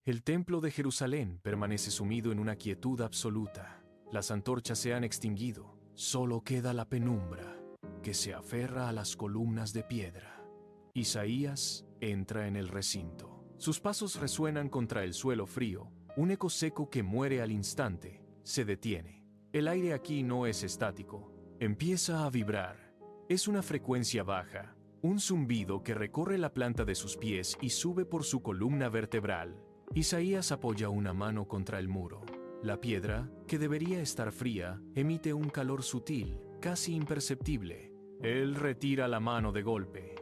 El templo de Jerusalén permanece sumido en una quietud absoluta. Las antorchas se han extinguido. Solo queda la penumbra, que se aferra a las columnas de piedra. Isaías entra en el recinto. Sus pasos resuenan contra el suelo frío. Un eco seco que muere al instante se detiene. El aire aquí no es estático. Empieza a vibrar. Es una frecuencia baja, un zumbido que recorre la planta de sus pies y sube por su columna vertebral. Isaías apoya una mano contra el muro. La piedra, que debería estar fría, emite un calor sutil, casi imperceptible. Él retira la mano de golpe.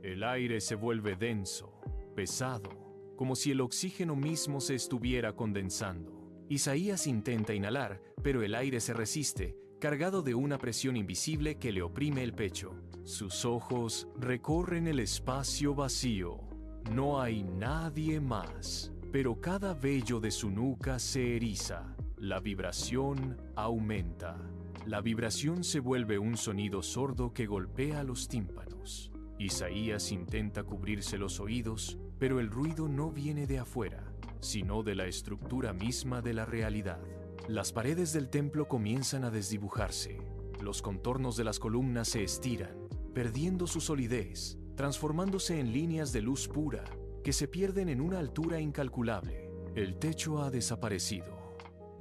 El aire se vuelve denso, pesado, como si el oxígeno mismo se estuviera condensando. Isaías intenta inhalar, pero el aire se resiste, cargado de una presión invisible que le oprime el pecho. Sus ojos recorren el espacio vacío. No hay nadie más, pero cada vello de su nuca se eriza. La vibración aumenta. La vibración se vuelve un sonido sordo que golpea los tímpanos. Isaías intenta cubrirse los oídos, pero el ruido no viene de afuera, sino de la estructura misma de la realidad. Las paredes del templo comienzan a desdibujarse. Los contornos de las columnas se estiran, perdiendo su solidez, transformándose en líneas de luz pura, que se pierden en una altura incalculable. El techo ha desaparecido.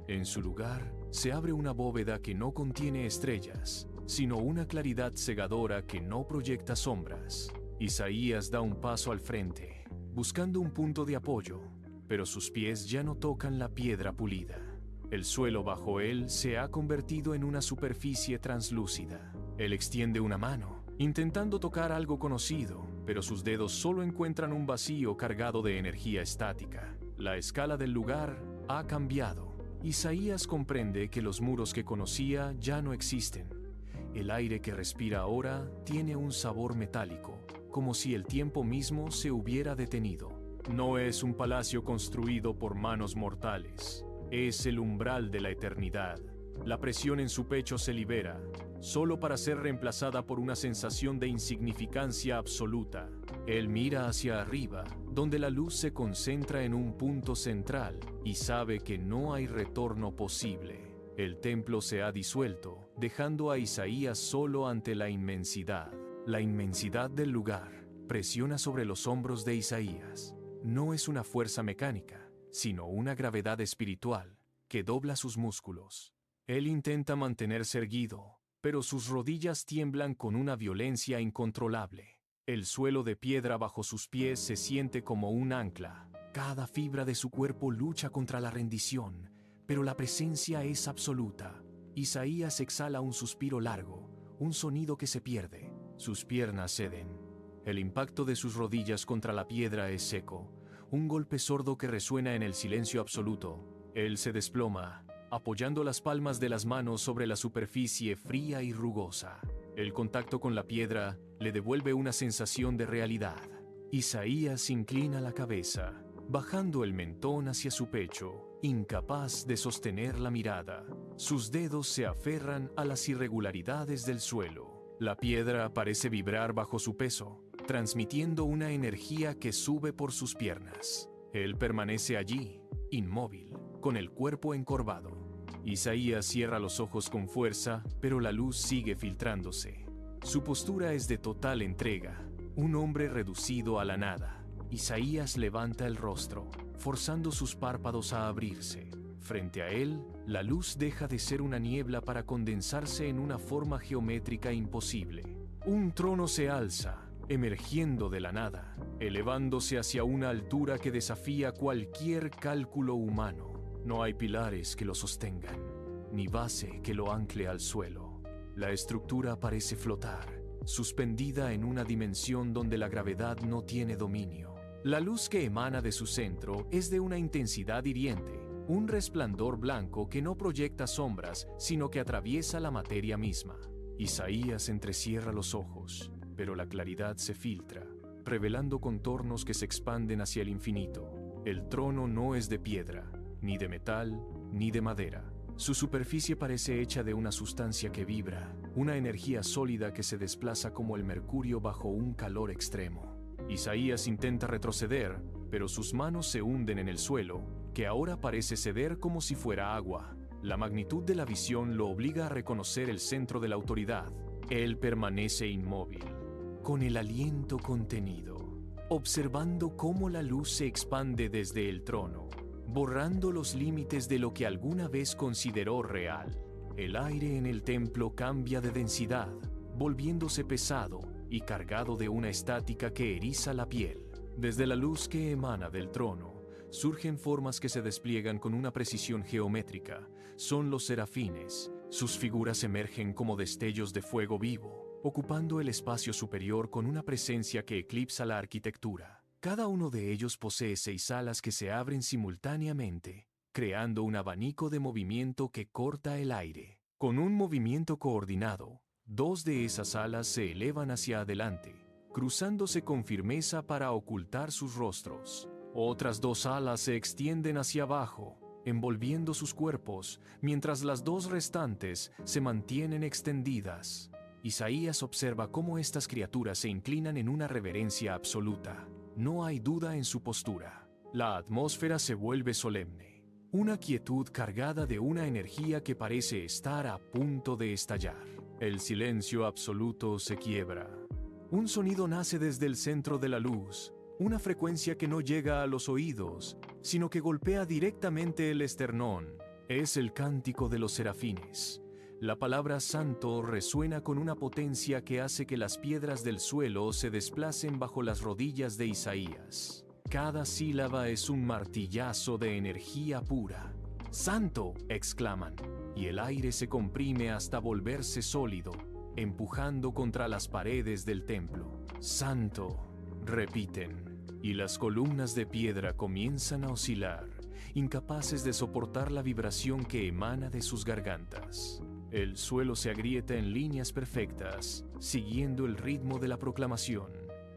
En su lugar, se abre una bóveda que no contiene estrellas, sino una claridad cegadora que no proyecta sombras. Isaías da un paso al frente, buscando un punto de apoyo, pero sus pies ya no tocan la piedra pulida. El suelo bajo él se ha convertido en una superficie translúcida. Él extiende una mano, intentando tocar algo conocido, pero sus dedos solo encuentran un vacío cargado de energía estática. La escala del lugar ha cambiado. Isaías comprende que los muros que conocía ya no existen. El aire que respira ahora tiene un sabor metálico, como si el tiempo mismo se hubiera detenido. No es un palacio construido por manos mortales. Es el umbral de la eternidad. La presión en su pecho se libera, solo para ser reemplazada por una sensación de insignificancia absoluta. Él mira hacia arriba, donde la luz se concentra en un punto central, y sabe que no hay retorno posible. El templo se ha disuelto, dejando a Isaías solo ante la inmensidad. La inmensidad del lugar presiona sobre los hombros de Isaías. No es una fuerza mecánica, sino una gravedad espiritual que dobla sus músculos. Él intenta mantenerse erguido, pero sus rodillas tiemblan con una violencia incontrolable. El suelo de piedra bajo sus pies se siente como un ancla. Cada fibra de su cuerpo lucha contra la rendición, pero la presencia es absoluta. Isaías exhala un suspiro largo, un sonido que se pierde. Sus piernas ceden. El impacto de sus rodillas contra la piedra es seco, un golpe sordo que resuena en el silencio absoluto. Él se desploma, apoyando las palmas de las manos sobre la superficie fría y rugosa. El contacto con la piedra le devuelve una sensación de realidad. Isaías inclina la cabeza, bajando el mentón hacia su pecho, incapaz de sostener la mirada. Sus dedos se aferran a las irregularidades del suelo. La piedra parece vibrar bajo su peso, transmitiendo una energía que sube por sus piernas. Él permanece allí, inmóvil, con el cuerpo encorvado. Isaías cierra los ojos con fuerza, pero la luz sigue filtrándose. Su postura es de total entrega, un hombre reducido a la nada. Isaías levanta el rostro, forzando sus párpados a abrirse. Frente a él, la luz deja de ser una niebla para condensarse en una forma geométrica imposible. Un trono se alza, emergiendo de la nada, elevándose hacia una altura que desafía cualquier cálculo humano. No hay pilares que lo sostengan, ni base que lo ancle al suelo. La estructura parece flotar, suspendida en una dimensión donde la gravedad no tiene dominio. La luz que emana de su centro es de una intensidad hiriente, un resplandor blanco que no proyecta sombras, sino que atraviesa la materia misma. Isaías entrecierra los ojos, pero la claridad se filtra, revelando contornos que se expanden hacia el infinito. El trono no es de piedra, ni de metal, ni de madera. Su superficie parece hecha de una sustancia que vibra, una energía sólida que se desplaza como el mercurio bajo un calor extremo. Isaías intenta retroceder, pero sus manos se hunden en el suelo, que ahora parece ceder como si fuera agua. La magnitud de la visión lo obliga a reconocer el centro de la autoridad. Él permanece inmóvil, con el aliento contenido, observando cómo la luz se expande desde el trono, borrando los límites de lo que alguna vez consideró real. El aire en el templo cambia de densidad, volviéndose pesado y cargado de una estática que eriza la piel. Desde la luz que emana del trono, surgen formas que se despliegan con una precisión geométrica. Son los serafines. Sus figuras emergen como destellos de fuego vivo, ocupando el espacio superior con una presencia que eclipsa la arquitectura. Cada uno de ellos posee 6 alas que se abren simultáneamente, creando un abanico de movimiento que corta el aire. Con un movimiento coordinado, 2 de esas alas se elevan hacia adelante, cruzándose con firmeza para ocultar sus rostros. Otras 2 alas se extienden hacia abajo, envolviendo sus cuerpos, mientras las 2 restantes se mantienen extendidas. Isaías observa cómo estas criaturas se inclinan en una reverencia absoluta. No hay duda en su postura. La atmósfera se vuelve solemne, una quietud cargada de una energía que parece estar a punto de estallar. El silencio absoluto se quiebra. Un sonido nace desde el centro de la luz, una frecuencia que no llega a los oídos, sino que golpea directamente el esternón. Es el cántico de los serafines. La palabra santo resuena con una potencia que hace que las piedras del suelo se desplacen bajo las rodillas de Isaías. Cada sílaba es un martillazo de energía pura. ¡Santo!, exclaman, y el aire se comprime hasta volverse sólido, empujando contra las paredes del templo. ¡Santo!, repiten, y las columnas de piedra comienzan a oscilar, incapaces de soportar la vibración que emana de sus gargantas. El suelo se agrieta en líneas perfectas, siguiendo el ritmo de la proclamación.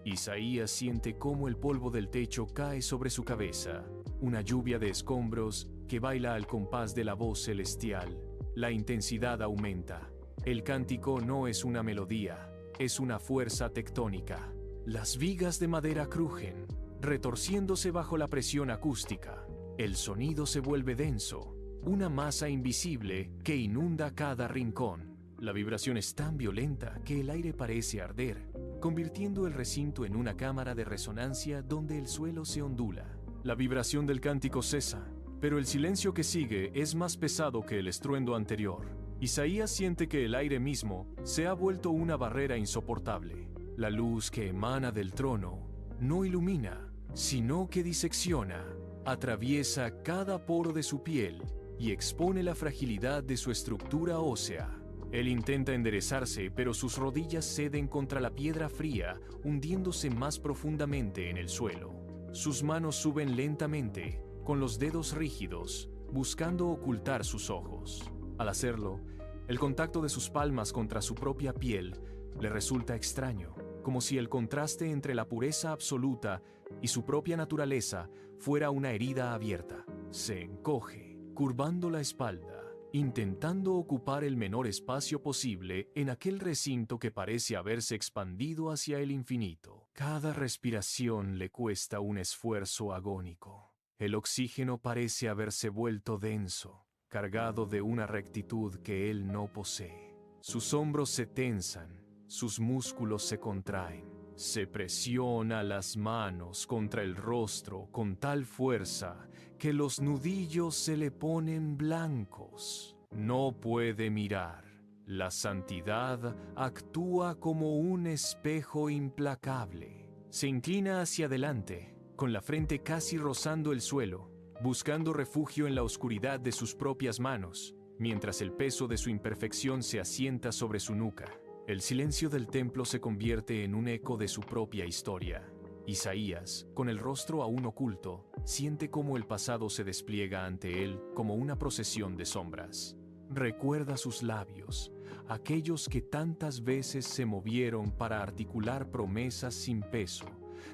Isaías siente cómo el polvo del techo cae sobre su cabeza, una lluvia de escombros que baila al compás de la voz celestial. La intensidad aumenta. El cántico no es una melodía, es una fuerza tectónica. Las vigas de madera crujen, retorciéndose bajo la presión acústica. El sonido se vuelve denso, una masa invisible que inunda cada rincón. La vibración es tan violenta que el aire parece arder, convirtiendo el recinto en una cámara de resonancia donde el suelo se ondula. La vibración del cántico cesa, pero el silencio que sigue es más pesado que el estruendo anterior. Isaías siente que el aire mismo se ha vuelto una barrera insoportable. La luz que emana del trono no ilumina, sino que disecciona, atraviesa cada poro de su piel y expone la fragilidad de su estructura ósea. Él intenta enderezarse, pero sus rodillas ceden contra la piedra fría, hundiéndose más profundamente en el suelo. Sus manos suben lentamente, con los dedos rígidos, buscando ocultar sus ojos. Al hacerlo, el contacto de sus palmas contra su propia piel le resulta extraño, como si el contraste entre la pureza absoluta y su propia naturaleza fuera una herida abierta. Se encoge, curvando la espalda, intentando ocupar el menor espacio posible en aquel recinto que parece haberse expandido hacia el infinito. Cada respiración le cuesta un esfuerzo agónico. El oxígeno parece haberse vuelto denso, cargado de una rectitud que él no posee. Sus hombros se tensan, sus músculos se contraen. Se presiona las manos contra el rostro con tal fuerza que los nudillos se le ponen blancos. No puede mirar. La santidad actúa como un espejo implacable. Se inclina hacia adelante, con la frente casi rozando el suelo, buscando refugio en la oscuridad de sus propias manos, mientras el peso de su imperfección se asienta sobre su nuca. El silencio del templo se convierte en un eco de su propia historia. Isaías, con el rostro aún oculto, siente cómo el pasado se despliega ante él como una procesión de sombras. Recuerda sus labios, aquellos que tantas veces se movieron para articular promesas sin peso,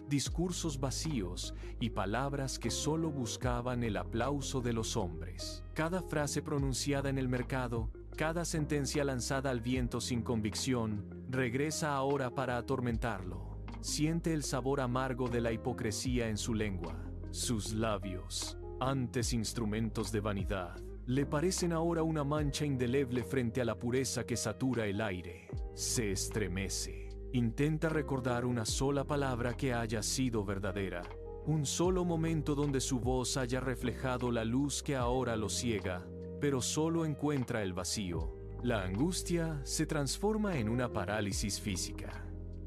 discursos vacíos y palabras que solo buscaban el aplauso de los hombres. Cada frase pronunciada en el mercado, cada sentencia lanzada al viento sin convicción, regresa ahora para atormentarlo. Siente el sabor amargo de la hipocresía en su lengua. Sus labios, antes instrumentos de vanidad, le parecen ahora una mancha indeleble frente a la pureza que satura el aire. Se estremece. Intenta recordar una sola palabra que haya sido verdadera, un solo momento donde su voz haya reflejado la luz que ahora lo ciega, pero solo encuentra el vacío. La angustia se transforma en una parálisis física.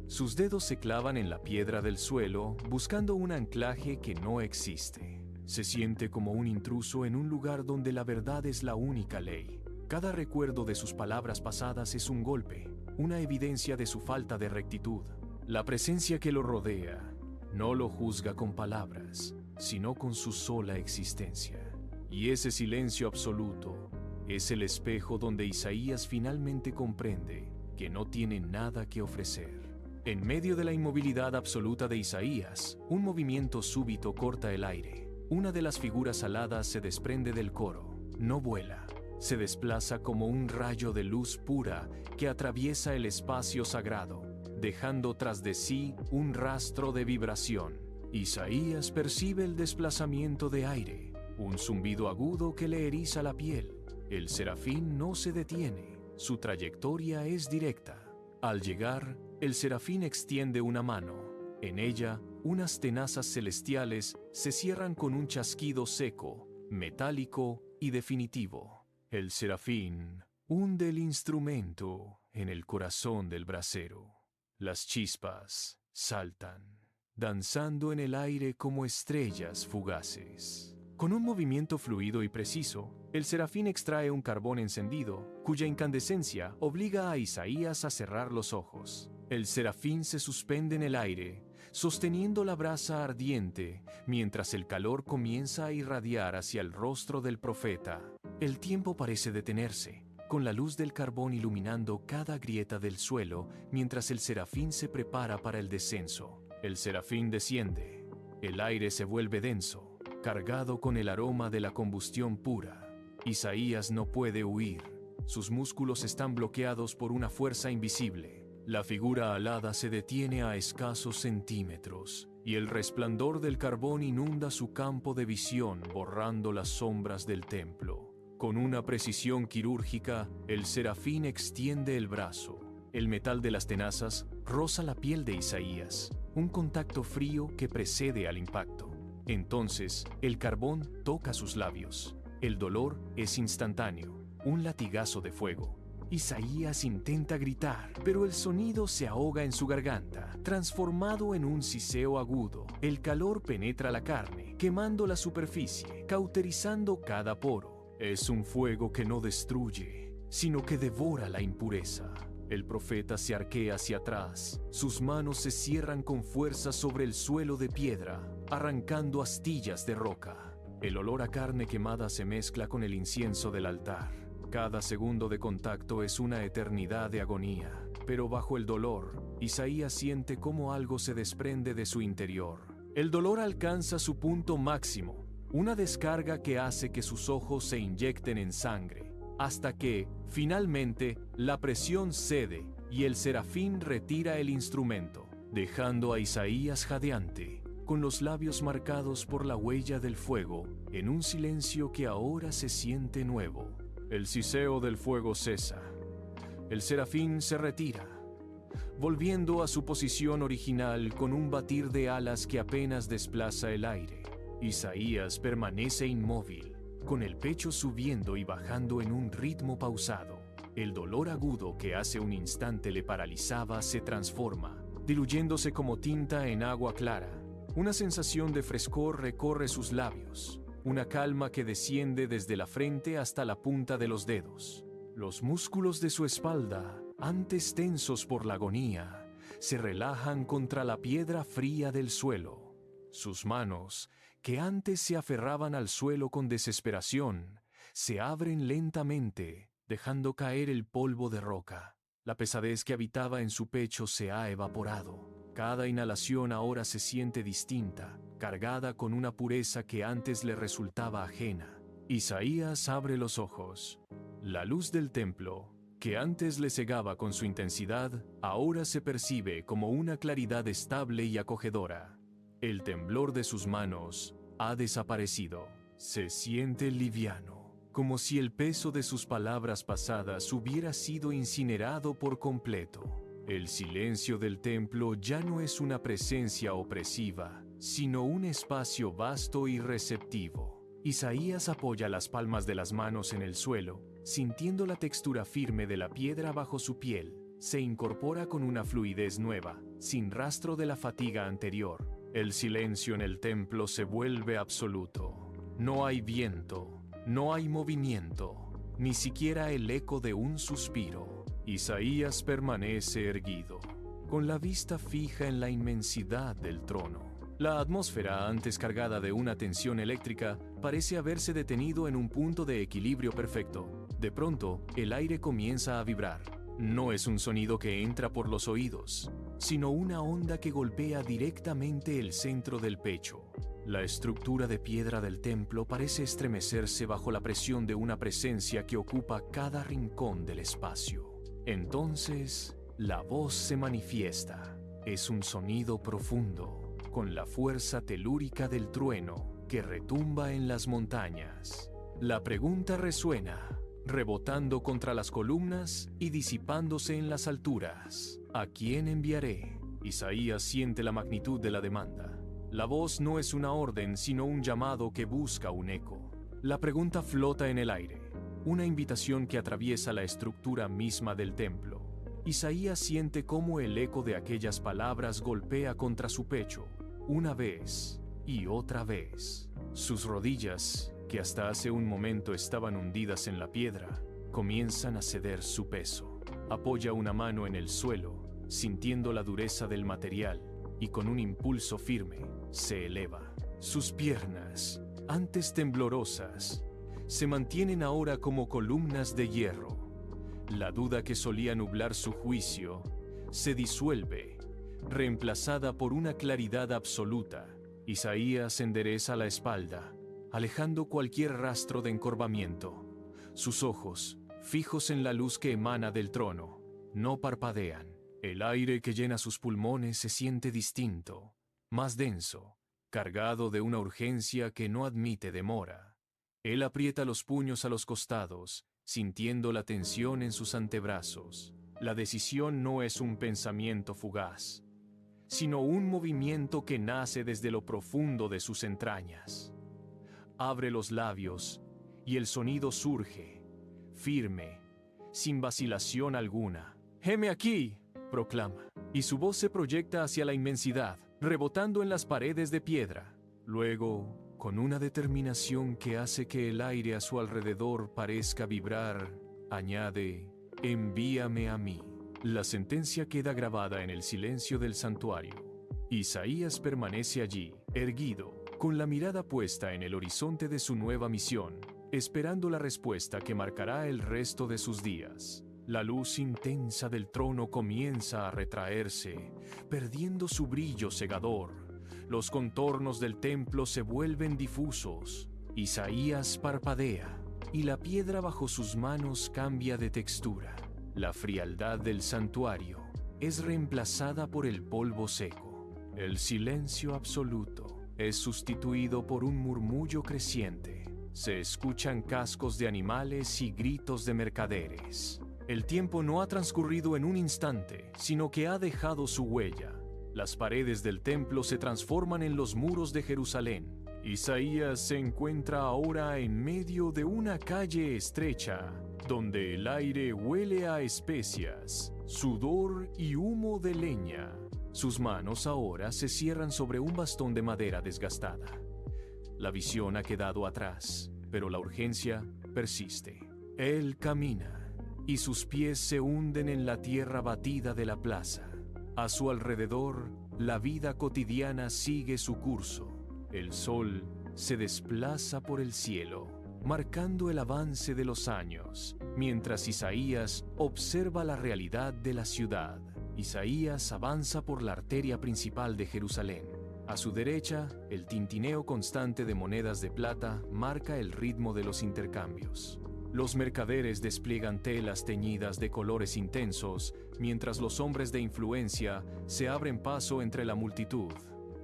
Sus dedos se clavan en la piedra del suelo, buscando un anclaje que no existe. Se siente como un intruso en un lugar donde la verdad es la única ley. Cada recuerdo de sus palabras pasadas es un golpe, una evidencia de su falta de rectitud. La presencia que lo rodea no lo juzga con palabras, sino con su sola existencia. Y ese silencio absoluto es el espejo donde Isaías finalmente comprende que no tiene nada que ofrecer. En medio de la inmovilidad absoluta de Isaías, un movimiento súbito corta el aire. Una de las figuras aladas se desprende del coro. No vuela. Se desplaza como un rayo de luz pura que atraviesa el espacio sagrado, dejando tras de sí un rastro de vibración. Isaías percibe el desplazamiento de aire, un zumbido agudo que le eriza la piel. El serafín no se detiene, su trayectoria es directa. Al llegar, el serafín extiende una mano. En ella, unas tenazas celestiales se cierran con un chasquido seco, metálico y definitivo. El serafín hunde el instrumento en el corazón del brasero. Las chispas saltan, danzando en el aire como estrellas fugaces. Con un movimiento fluido y preciso, el serafín extrae un carbón encendido, cuya incandescencia obliga a Isaías a cerrar los ojos. El serafín se suspende en el aire, sosteniendo la brasa ardiente, mientras el calor comienza a irradiar hacia el rostro del profeta. El tiempo parece detenerse, con la luz del carbón iluminando cada grieta del suelo, mientras el serafín se prepara para el descenso. El serafín desciende. El aire se vuelve denso, cargado con el aroma de la combustión pura. Isaías no puede huir. Sus músculos están bloqueados por una fuerza invisible. La figura alada se detiene a escasos centímetros, y el resplandor del carbón inunda su campo de visión, borrando las sombras del templo. Con una precisión quirúrgica, el serafín extiende el brazo. El metal de las tenazas roza la piel de Isaías, un contacto frío que precede al impacto. Entonces, el carbón toca sus labios. El dolor es instantáneo, un latigazo de fuego. Isaías intenta gritar, pero el sonido se ahoga en su garganta, transformado en un siseo agudo. El calor penetra la carne, quemando la superficie, cauterizando cada poro. Es un fuego que no destruye, sino que devora la impureza. El profeta se arquea hacia atrás. Sus manos se cierran con fuerza sobre el suelo de piedra, arrancando astillas de roca. El olor a carne quemada se mezcla con el incienso del altar. Cada segundo de contacto es una eternidad de agonía, pero bajo el dolor, Isaías siente cómo algo se desprende de su interior. El dolor alcanza su punto máximo, una descarga que hace que sus ojos se inyecten en sangre, hasta que, finalmente, la presión cede y el serafín retira el instrumento, dejando a Isaías jadeante, con los labios marcados por la huella del fuego, en un silencio que ahora se siente nuevo. El siseo del fuego cesa. El serafín se retira, volviendo a su posición original con un batir de alas que apenas desplaza el aire. Isaías permanece inmóvil, con el pecho subiendo y bajando en un ritmo pausado. El dolor agudo que hace un instante le paralizaba se transforma, diluyéndose como tinta en agua clara. Una sensación de frescor recorre sus labios. Una calma que desciende desde la frente hasta la punta de los dedos. Los músculos de su espalda, antes tensos por la agonía, se relajan contra la piedra fría del suelo. Sus manos, que antes se aferraban al suelo con desesperación, se abren lentamente, dejando caer el polvo de roca. La pesadez que habitaba en su pecho se ha evaporado. Cada inhalación ahora se siente distinta, cargada con una pureza que antes le resultaba ajena. Isaías abre los ojos. La luz del templo, que antes le cegaba con su intensidad, ahora se percibe como una claridad estable y acogedora. El temblor de sus manos ha desaparecido. Se siente liviano, como si el peso de sus palabras pasadas hubiera sido incinerado por completo. El silencio del templo ya no es una presencia opresiva, sino un espacio vasto y receptivo. Isaías apoya las palmas de las manos en el suelo, sintiendo la textura firme de la piedra bajo su piel. Se incorpora con una fluidez nueva, sin rastro de la fatiga anterior. El silencio en el templo se vuelve absoluto. No hay viento, no hay movimiento, ni siquiera el eco de un suspiro. Isaías permanece erguido, con la vista fija en la inmensidad del trono. La atmósfera, antes cargada de una tensión eléctrica, parece haberse detenido en un punto de equilibrio perfecto. De pronto, el aire comienza a vibrar. No es un sonido que entra por los oídos, sino una onda que golpea directamente el centro del pecho. La estructura de piedra del templo parece estremecerse bajo la presión de una presencia que ocupa cada rincón del espacio. Entonces, la voz se manifiesta. Es un sonido profundo, con la fuerza telúrica del trueno que retumba en las montañas. La pregunta resuena, rebotando contra las columnas y disipándose en las alturas. ¿A quién enviaré? Isaías siente la magnitud de la demanda. La voz no es una orden, sino un llamado que busca un eco. La pregunta flota en el aire, una invitación que atraviesa la estructura misma del templo. Isaías siente cómo el eco de aquellas palabras golpea contra su pecho, una vez y otra vez. Sus rodillas, que hasta hace un momento estaban hundidas en la piedra, comienzan a ceder su peso. Apoya una mano en el suelo, sintiendo la dureza del material, y con un impulso firme, se eleva. Sus piernas, antes temblorosas, se mantienen ahora como columnas de hierro. La duda que solía nublar su juicio se disuelve, reemplazada por una claridad absoluta. Isaías endereza la espalda, alejando cualquier rastro de encorvamiento. Sus ojos, fijos en la luz que emana del trono, no parpadean. El aire que llena sus pulmones se siente distinto, más denso, cargado de una urgencia que no admite demora. Él aprieta los puños a los costados, sintiendo la tensión en sus antebrazos. La decisión no es un pensamiento fugaz, sino un movimiento que nace desde lo profundo de sus entrañas. Abre los labios y el sonido surge, firme, sin vacilación alguna. «¡Heme aquí!», proclama, y su voz se proyecta hacia la inmensidad, rebotando en las paredes de piedra. Luego, con una determinación que hace que el aire a su alrededor parezca vibrar, añade: «Envíame a mí». La sentencia queda grabada en el silencio del santuario. Isaías permanece allí, erguido, con la mirada puesta en el horizonte de su nueva misión, esperando la respuesta que marcará el resto de sus días. La luz intensa del trono comienza a retraerse, perdiendo su brillo cegador. Los contornos del templo se vuelven difusos. Isaías parpadea, y la piedra bajo sus manos cambia de textura. La frialdad del santuario es reemplazada por el polvo seco. El silencio absoluto es sustituido por un murmullo creciente. Se escuchan cascos de animales y gritos de mercaderes. El tiempo no ha transcurrido en un instante, sino que ha dejado su huella. Las paredes del templo se transforman en los muros de Jerusalén. Isaías se encuentra ahora en medio de una calle estrecha, donde el aire huele a especias, sudor y humo de leña. Sus manos ahora se cierran sobre un bastón de madera desgastada. La visión ha quedado atrás, pero la urgencia persiste. Él camina, y sus pies se hunden en la tierra batida de la plaza. A su alrededor, la vida cotidiana sigue su curso. El sol se desplaza por el cielo, marcando el avance de los años, mientras Isaías observa la realidad de la ciudad. Isaías avanza por la arteria principal de Jerusalén. A su derecha, el tintineo constante de monedas de plata marca el ritmo de los intercambios. Los mercaderes despliegan telas teñidas de colores intensos, mientras los hombres de influencia se abren paso entre la multitud.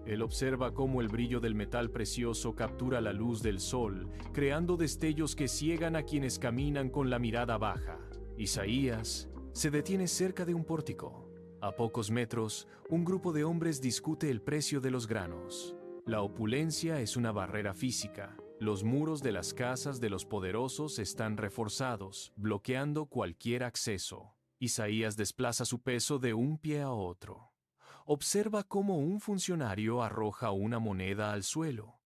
Él observa cómo el brillo del metal precioso captura la luz del sol, creando destellos que ciegan a quienes caminan con la mirada baja. Isaías se detiene cerca de un pórtico. A pocos metros, un grupo de hombres discute el precio de los granos. La opulencia es una barrera física. Los muros de las casas de los poderosos están reforzados, bloqueando cualquier acceso. Isaías desplaza su peso de un pie a otro. Observa cómo un funcionario arroja una moneda al suelo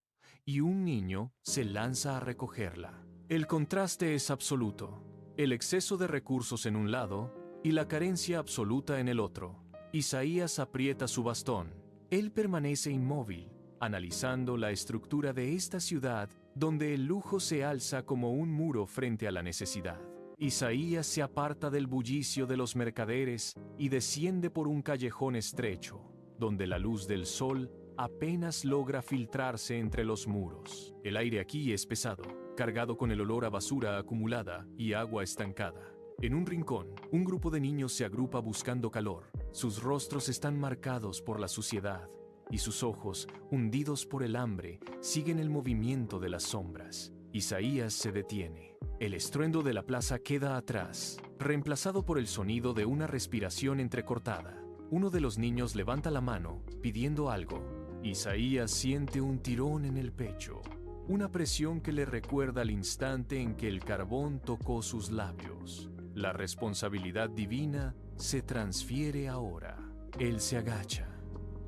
y un niño se lanza a recogerla. El contraste es absoluto. El exceso de recursos en un lado y la carencia absoluta en el otro. Isaías aprieta su bastón. Él permanece inmóvil, analizando la estructura de esta ciudad donde el lujo se alza como un muro frente a la necesidad. Isaías se aparta del bullicio de los mercaderes y desciende por un callejón estrecho, donde la luz del sol apenas logra filtrarse entre los muros. El aire aquí es pesado, cargado con el olor a basura acumulada y agua estancada. En un rincón, un grupo de niños se agrupa buscando calor. Sus rostros están marcados por la suciedad y sus ojos, hundidos por el hambre, siguen el movimiento de las sombras. Isaías se detiene. El estruendo de la plaza queda atrás, reemplazado por el sonido de una respiración entrecortada. Uno de los niños levanta la mano, pidiendo algo. Isaías siente un tirón en el pecho, una presión que le recuerda el instante en que el carbón tocó sus labios. La responsabilidad divina se transfiere ahora. Él se agacha,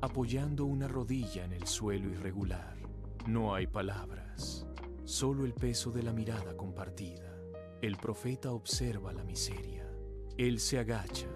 apoyando una rodilla en el suelo irregular. No hay palabras, solo el peso de la mirada compartida. El profeta observa la miseria. Él se agacha.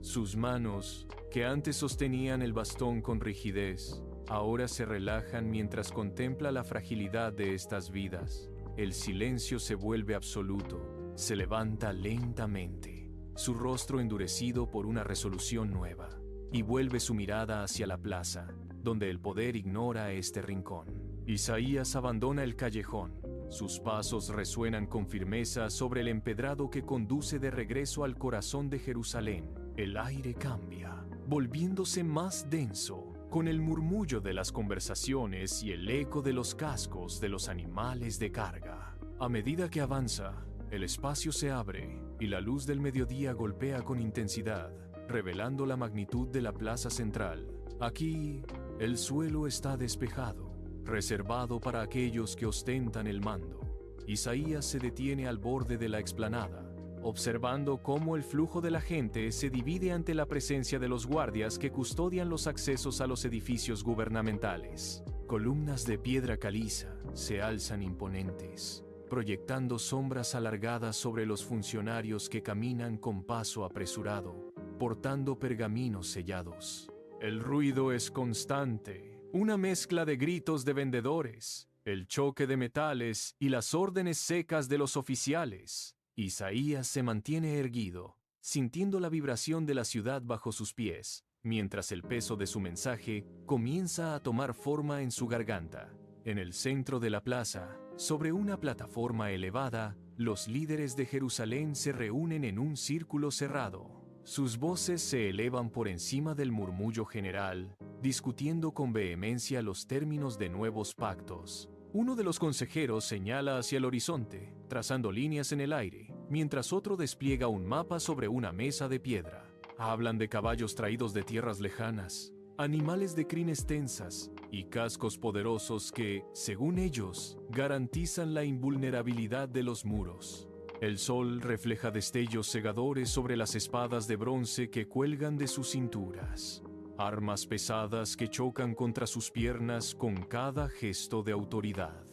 Sus manos, que antes sostenían el bastón con rigidez, ahora se relajan mientras contempla la fragilidad de estas vidas. El silencio se vuelve absoluto. Se levanta lentamente, su rostro endurecido por una resolución nueva, y vuelve su mirada hacia la plaza, donde el poder ignora este rincón. Isaías abandona el callejón. Sus pasos resuenan con firmeza sobre el empedrado que conduce de regreso al corazón de Jerusalén. El aire cambia, volviéndose más denso, con el murmullo de las conversaciones y el eco de los cascos de los animales de carga. A medida que avanza, el espacio se abre y la luz del mediodía golpea con intensidad, revelando la magnitud de la plaza central. Aquí, el suelo está despejado, reservado para aquellos que ostentan el mando. Isaías se detiene al borde de la explanada, observando cómo el flujo de la gente se divide ante la presencia de los guardias que custodian los accesos a los edificios gubernamentales. Columnas de piedra caliza se alzan imponentes, proyectando sombras alargadas sobre los funcionarios que caminan con paso apresurado, portando pergaminos sellados. El ruido es constante. Una mezcla de gritos de vendedores, el choque de metales y las órdenes secas de los oficiales. Isaías se mantiene erguido, sintiendo la vibración de la ciudad bajo sus pies, mientras el peso de su mensaje comienza a tomar forma en su garganta. En el centro de la plaza, sobre una plataforma elevada, los líderes de Jerusalén se reúnen en un círculo cerrado. Sus voces se elevan por encima del murmullo general, discutiendo con vehemencia los términos de nuevos pactos. Uno de los consejeros señala hacia el horizonte, trazando líneas en el aire, mientras otro despliega un mapa sobre una mesa de piedra. Hablan de caballos traídos de tierras lejanas, animales de crines tensas y cascos poderosos que, según ellos, garantizan la invulnerabilidad de los muros. El sol refleja destellos cegadores sobre las espadas de bronce que cuelgan de sus cinturas, armas pesadas que chocan contra sus piernas con cada gesto de autoridad.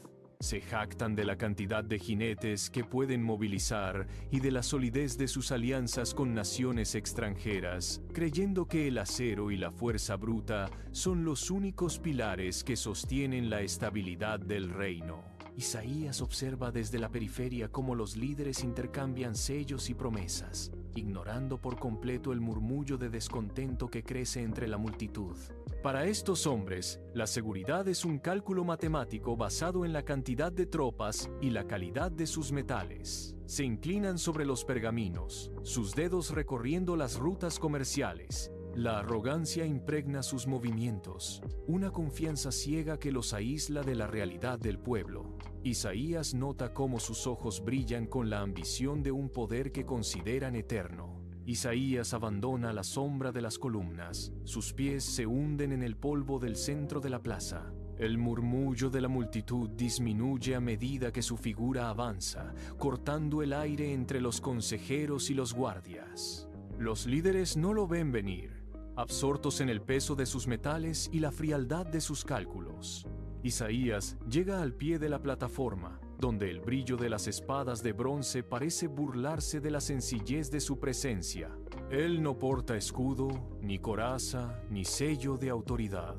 Se jactan de la cantidad de jinetes que pueden movilizar y de la solidez de sus alianzas con naciones extranjeras, creyendo que el acero y la fuerza bruta son los únicos pilares que sostienen la estabilidad del reino. Isaías observa desde la periferia cómo los líderes intercambian sellos y promesas, ignorando por completo el murmullo de descontento que crece entre la multitud. Para estos hombres, la seguridad es un cálculo matemático basado en la cantidad de tropas y la calidad de sus metales. Se inclinan sobre los pergaminos, sus dedos recorriendo las rutas comerciales, La arrogancia impregna sus movimientos, una confianza ciega que los aísla de la realidad del pueblo. Isaías nota cómo sus ojos brillan con la ambición de un poder que consideran eterno. Isaías abandona la sombra de las columnas, sus pies se hunden en el polvo del centro de la plaza. El murmullo de la multitud disminuye a medida que su figura avanza, cortando el aire entre los consejeros y los guardias. Los líderes no lo ven venir, absortos en el peso de sus metales y la frialdad de sus cálculos. Isaías llega al pie de la plataforma, donde el brillo de las espadas de bronce parece burlarse de la sencillez de su presencia. Él no porta escudo, ni coraza, ni sello de autoridad.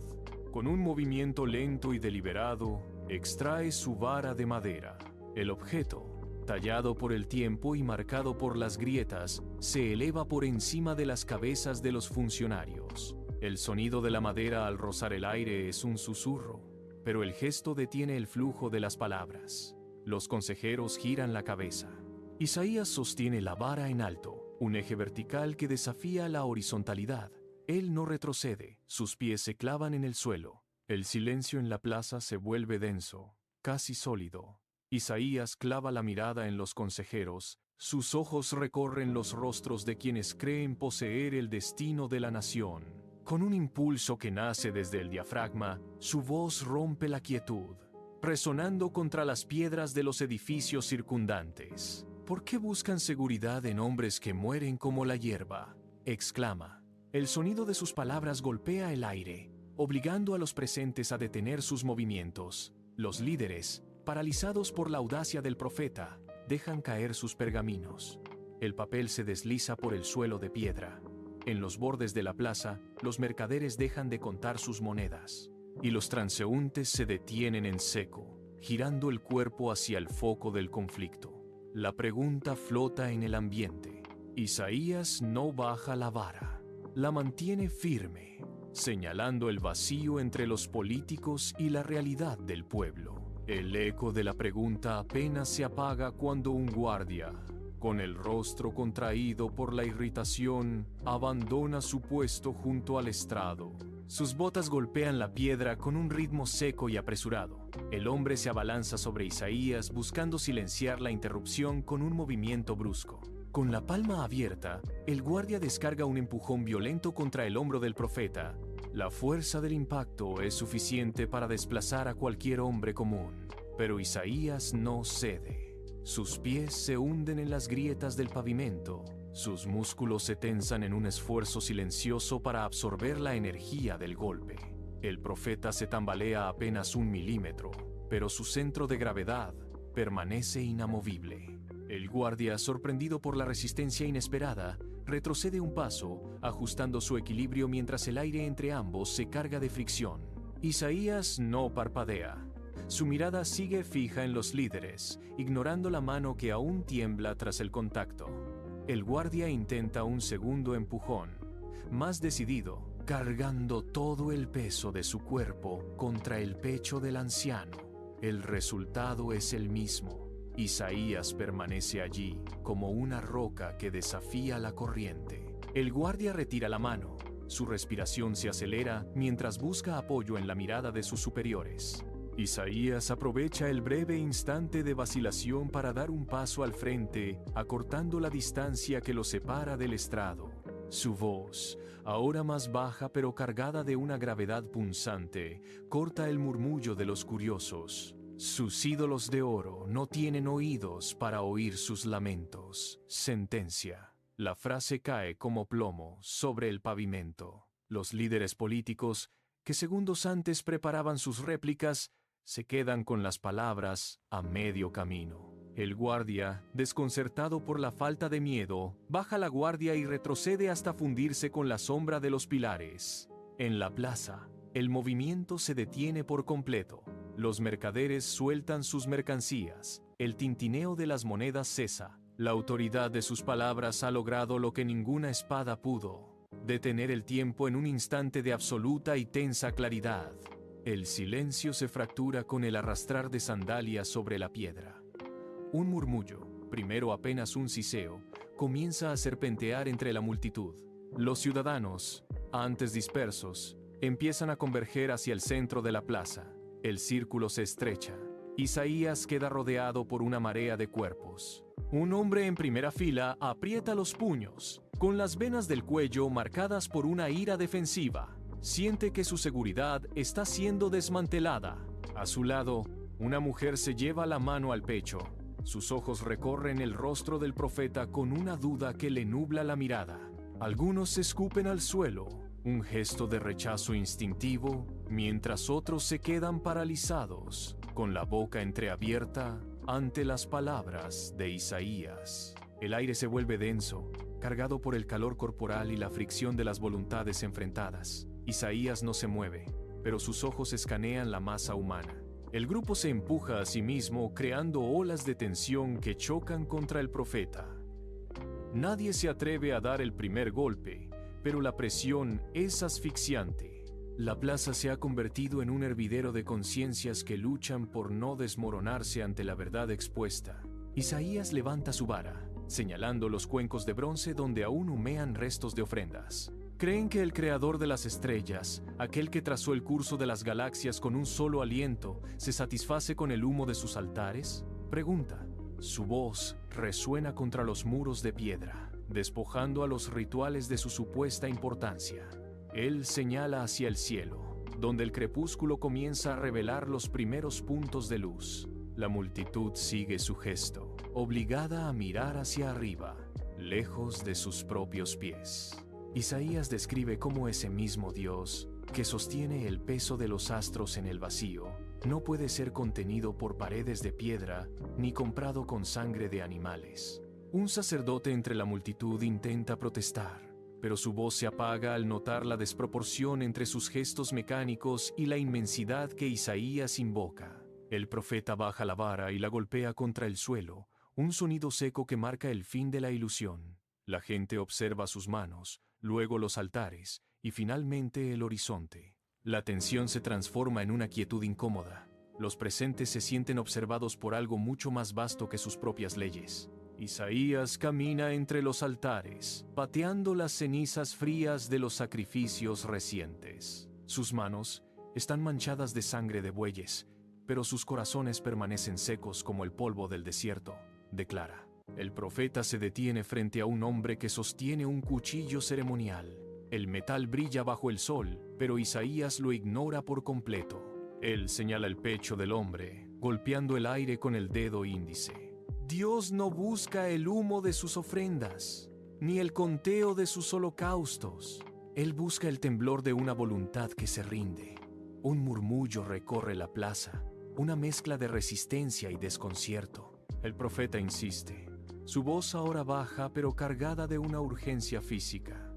Con un movimiento lento y deliberado, extrae su vara de madera. El objeto, tallado por el tiempo y marcado por las grietas, se eleva por encima de las cabezas de los funcionarios. El sonido de la madera al rozar el aire es un susurro, pero el gesto detiene el flujo de las palabras. Los consejeros giran la cabeza. Isaías sostiene la vara en alto, un eje vertical que desafía la horizontalidad. Él no retrocede, sus pies se clavan en el suelo. El silencio en la plaza se vuelve denso, casi sólido. Isaías clava la mirada en los consejeros, sus ojos recorren los rostros de quienes creen poseer el destino de la nación. Con un impulso que nace desde el diafragma, su voz rompe la quietud, resonando contra las piedras de los edificios circundantes. ¿Por qué buscan seguridad en hombres que mueren como la hierba?, exclama. El sonido de sus palabras golpea el aire, obligando a los presentes a detener sus movimientos. Los líderes, paralizados por la audacia del profeta, dejan caer sus pergaminos. El papel se desliza por el suelo de piedra. En los bordes de la plaza, los mercaderes dejan de contar sus monedas, y los transeúntes se detienen en seco, girando el cuerpo hacia el foco del conflicto. La pregunta flota en el ambiente. Isaías no baja la vara. La mantiene firme, señalando el vacío entre los políticos y la realidad del pueblo. El eco de la pregunta apenas se apaga cuando un guardia, con el rostro contraído por la irritación, abandona su puesto junto al estrado. Sus botas golpean la piedra con un ritmo seco y apresurado. El hombre se abalanza sobre Isaías buscando silenciar la interrupción con un movimiento brusco. Con la palma abierta, el guardia descarga un empujón violento contra el hombro del profeta. La fuerza del impacto es suficiente para desplazar a cualquier hombre común, pero Isaías no cede. Sus pies se hunden en las grietas del pavimento, sus músculos se tensan en un esfuerzo silencioso para absorber la energía del golpe. El profeta se tambalea apenas 1 milímetro, pero su centro de gravedad permanece inamovible. El guardia, sorprendido por la resistencia inesperada, retrocede un paso, ajustando su equilibrio mientras el aire entre ambos se carga de fricción. Isaías no parpadea. Su mirada sigue fija en los líderes, ignorando la mano que aún tiembla tras el contacto. El guardia intenta un segundo empujón, más decidido, cargando todo el peso de su cuerpo contra el pecho del anciano. El resultado es el mismo. Isaías permanece allí como una roca que desafía la corriente. El guardia retira la mano. Su respiración se acelera mientras busca apoyo en la mirada de sus superiores. Isaías aprovecha el breve instante de vacilación para dar un paso al frente, acortando la distancia que lo separa del estrado. Su voz, ahora más baja pero cargada de una gravedad punzante, corta el murmullo de los curiosos. Sus ídolos de oro no tienen oídos para oír sus lamentos. Sentencia. La frase cae como plomo sobre el pavimento. Los líderes políticos, que segundos antes preparaban sus réplicas, se quedan con las palabras a medio camino. El guardia, desconcertado por la falta de miedo, baja la guardia y retrocede hasta fundirse con la sombra de los pilares. En la plaza, el movimiento se detiene por completo. Los mercaderes sueltan sus mercancías. El tintineo de las monedas cesa. La autoridad de sus palabras ha logrado lo que ninguna espada pudo: detener el tiempo en un instante de absoluta y tensa claridad. El silencio se fractura con el arrastrar de sandalias sobre la piedra. Un murmullo, primero apenas un siseo, comienza a serpentear entre la multitud. Los ciudadanos, antes dispersos, empiezan a converger hacia el centro de la plaza. El círculo se estrecha. Isaías queda rodeado por una marea de cuerpos. Un hombre en primera fila aprieta los puños, con las venas del cuello marcadas por una ira defensiva. Siente que su seguridad está siendo desmantelada. A su lado, una mujer se lleva la mano al pecho. Sus ojos recorren el rostro del profeta con una duda que le nubla la mirada. Algunos se escupen al suelo, un gesto de rechazo instintivo, mientras otros se quedan paralizados, con la boca entreabierta ante las palabras de Isaías. El aire se vuelve denso, cargado por el calor corporal y la fricción de las voluntades enfrentadas. Isaías no se mueve, pero sus ojos escanean la masa humana. El grupo se empuja a sí mismo, creando olas de tensión que chocan contra el profeta. Nadie se atreve a dar el primer golpe, pero la presión es asfixiante. La plaza se ha convertido en un hervidero de conciencias que luchan por no desmoronarse ante la verdad expuesta. Isaías levanta su vara, señalando los cuencos de bronce donde aún humean restos de ofrendas. ¿Creen que el creador de las estrellas, aquel que trazó el curso de las galaxias con un solo aliento, se satisface con el humo de sus altares? Pregunta. Su voz resuena contra los muros de piedra, despojando a los rituales de su supuesta importancia. Él señala hacia el cielo, donde el crepúsculo comienza a revelar los primeros puntos de luz. La multitud sigue su gesto, obligada a mirar hacia arriba, lejos de sus propios pies. Isaías describe cómo ese mismo Dios, que sostiene el peso de los astros en el vacío, no puede ser contenido por paredes de piedra ni comprado con sangre de animales. Un sacerdote entre la multitud intenta protestar, pero su voz se apaga al notar la desproporción entre sus gestos mecánicos y la inmensidad que Isaías invoca. El profeta baja la vara y la golpea contra el suelo, un sonido seco que marca el fin de la ilusión. La gente observa sus manos, luego los altares y finalmente el horizonte. La tensión se transforma en una quietud incómoda. Los presentes se sienten observados por algo mucho más vasto que sus propias leyes. Isaías camina entre los altares, pateando las cenizas frías de los sacrificios recientes. Sus manos están manchadas de sangre de bueyes, pero sus corazones permanecen secos como el polvo del desierto, declara. El profeta se detiene frente a un hombre que sostiene un cuchillo ceremonial. El metal brilla bajo el sol, pero Isaías lo ignora por completo. Él señala el pecho del hombre, golpeando el aire con el dedo índice. Dios no busca el humo de sus ofrendas, ni el conteo de sus holocaustos. Él busca el temblor de una voluntad que se rinde. Un murmullo recorre la plaza, una mezcla de resistencia y desconcierto. El profeta insiste. Su voz ahora baja, pero cargada de una urgencia física.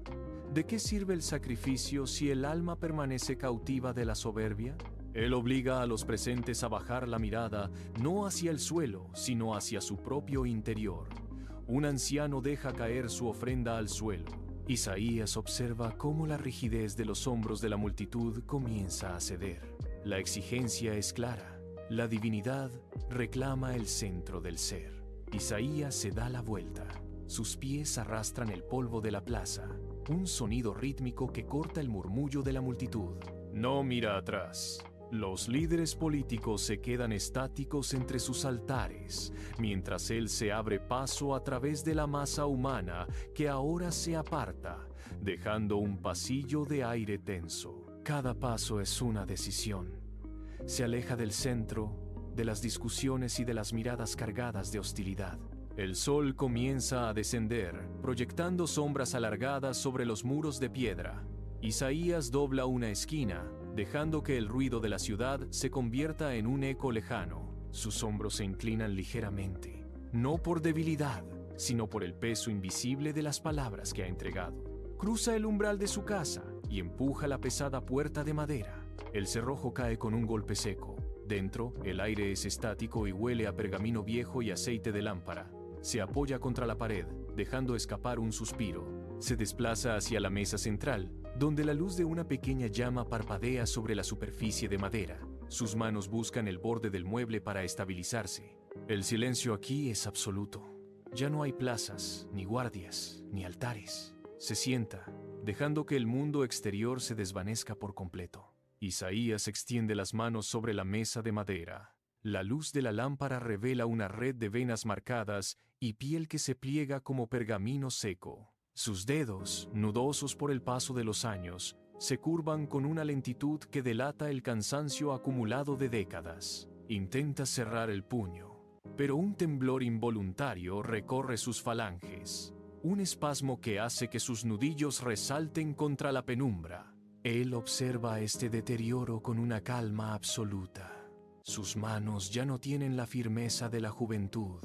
¿De qué sirve el sacrificio si el alma permanece cautiva de la soberbia? Él obliga a los presentes a bajar la mirada, no hacia el suelo, sino hacia su propio interior. Un anciano deja caer su ofrenda al suelo. Isaías observa cómo la rigidez de los hombros de la multitud comienza a ceder. La exigencia es clara. La divinidad reclama el centro del ser. Isaías se da la vuelta. Sus pies arrastran el polvo de la plaza. Un sonido rítmico que corta el murmullo de la multitud. No mira atrás. Los líderes políticos se quedan estáticos entre sus altares, mientras él se abre paso a través de la masa humana que ahora se aparta, dejando un pasillo de aire tenso. Cada paso es una decisión. Se aleja del centro, de las discusiones y de las miradas cargadas de hostilidad. El sol comienza a descender, proyectando sombras alargadas sobre los muros de piedra. Isaías dobla una esquina, dejando que el ruido de la ciudad se convierta en un eco lejano. Sus hombros se inclinan ligeramente, no por debilidad, sino por el peso invisible de las palabras que ha entregado. Cruza el umbral de su casa y empuja la pesada puerta de madera. El cerrojo cae con un golpe seco. Dentro, el aire es estático y huele a pergamino viejo y aceite de lámpara. Se apoya contra la pared, dejando escapar un suspiro. Se desplaza hacia la mesa central, donde la luz de una pequeña llama parpadea sobre la superficie de madera. Sus manos buscan el borde del mueble para estabilizarse. El silencio aquí es absoluto. Ya no hay plazas, ni guardias, ni altares. Se sienta, dejando que el mundo exterior se desvanezca por completo. Isaías extiende las manos sobre la mesa de madera. La luz de la lámpara revela una red de venas marcadas y piel que se pliega como pergamino seco. Sus dedos, nudosos por el paso de los años, se curvan con una lentitud que delata el cansancio acumulado de décadas. Intenta cerrar el puño, pero un temblor involuntario recorre sus falanges. Un espasmo que hace que sus nudillos resalten contra la penumbra. Él observa este deterioro con una calma absoluta. Sus manos ya no tienen la firmeza de la juventud,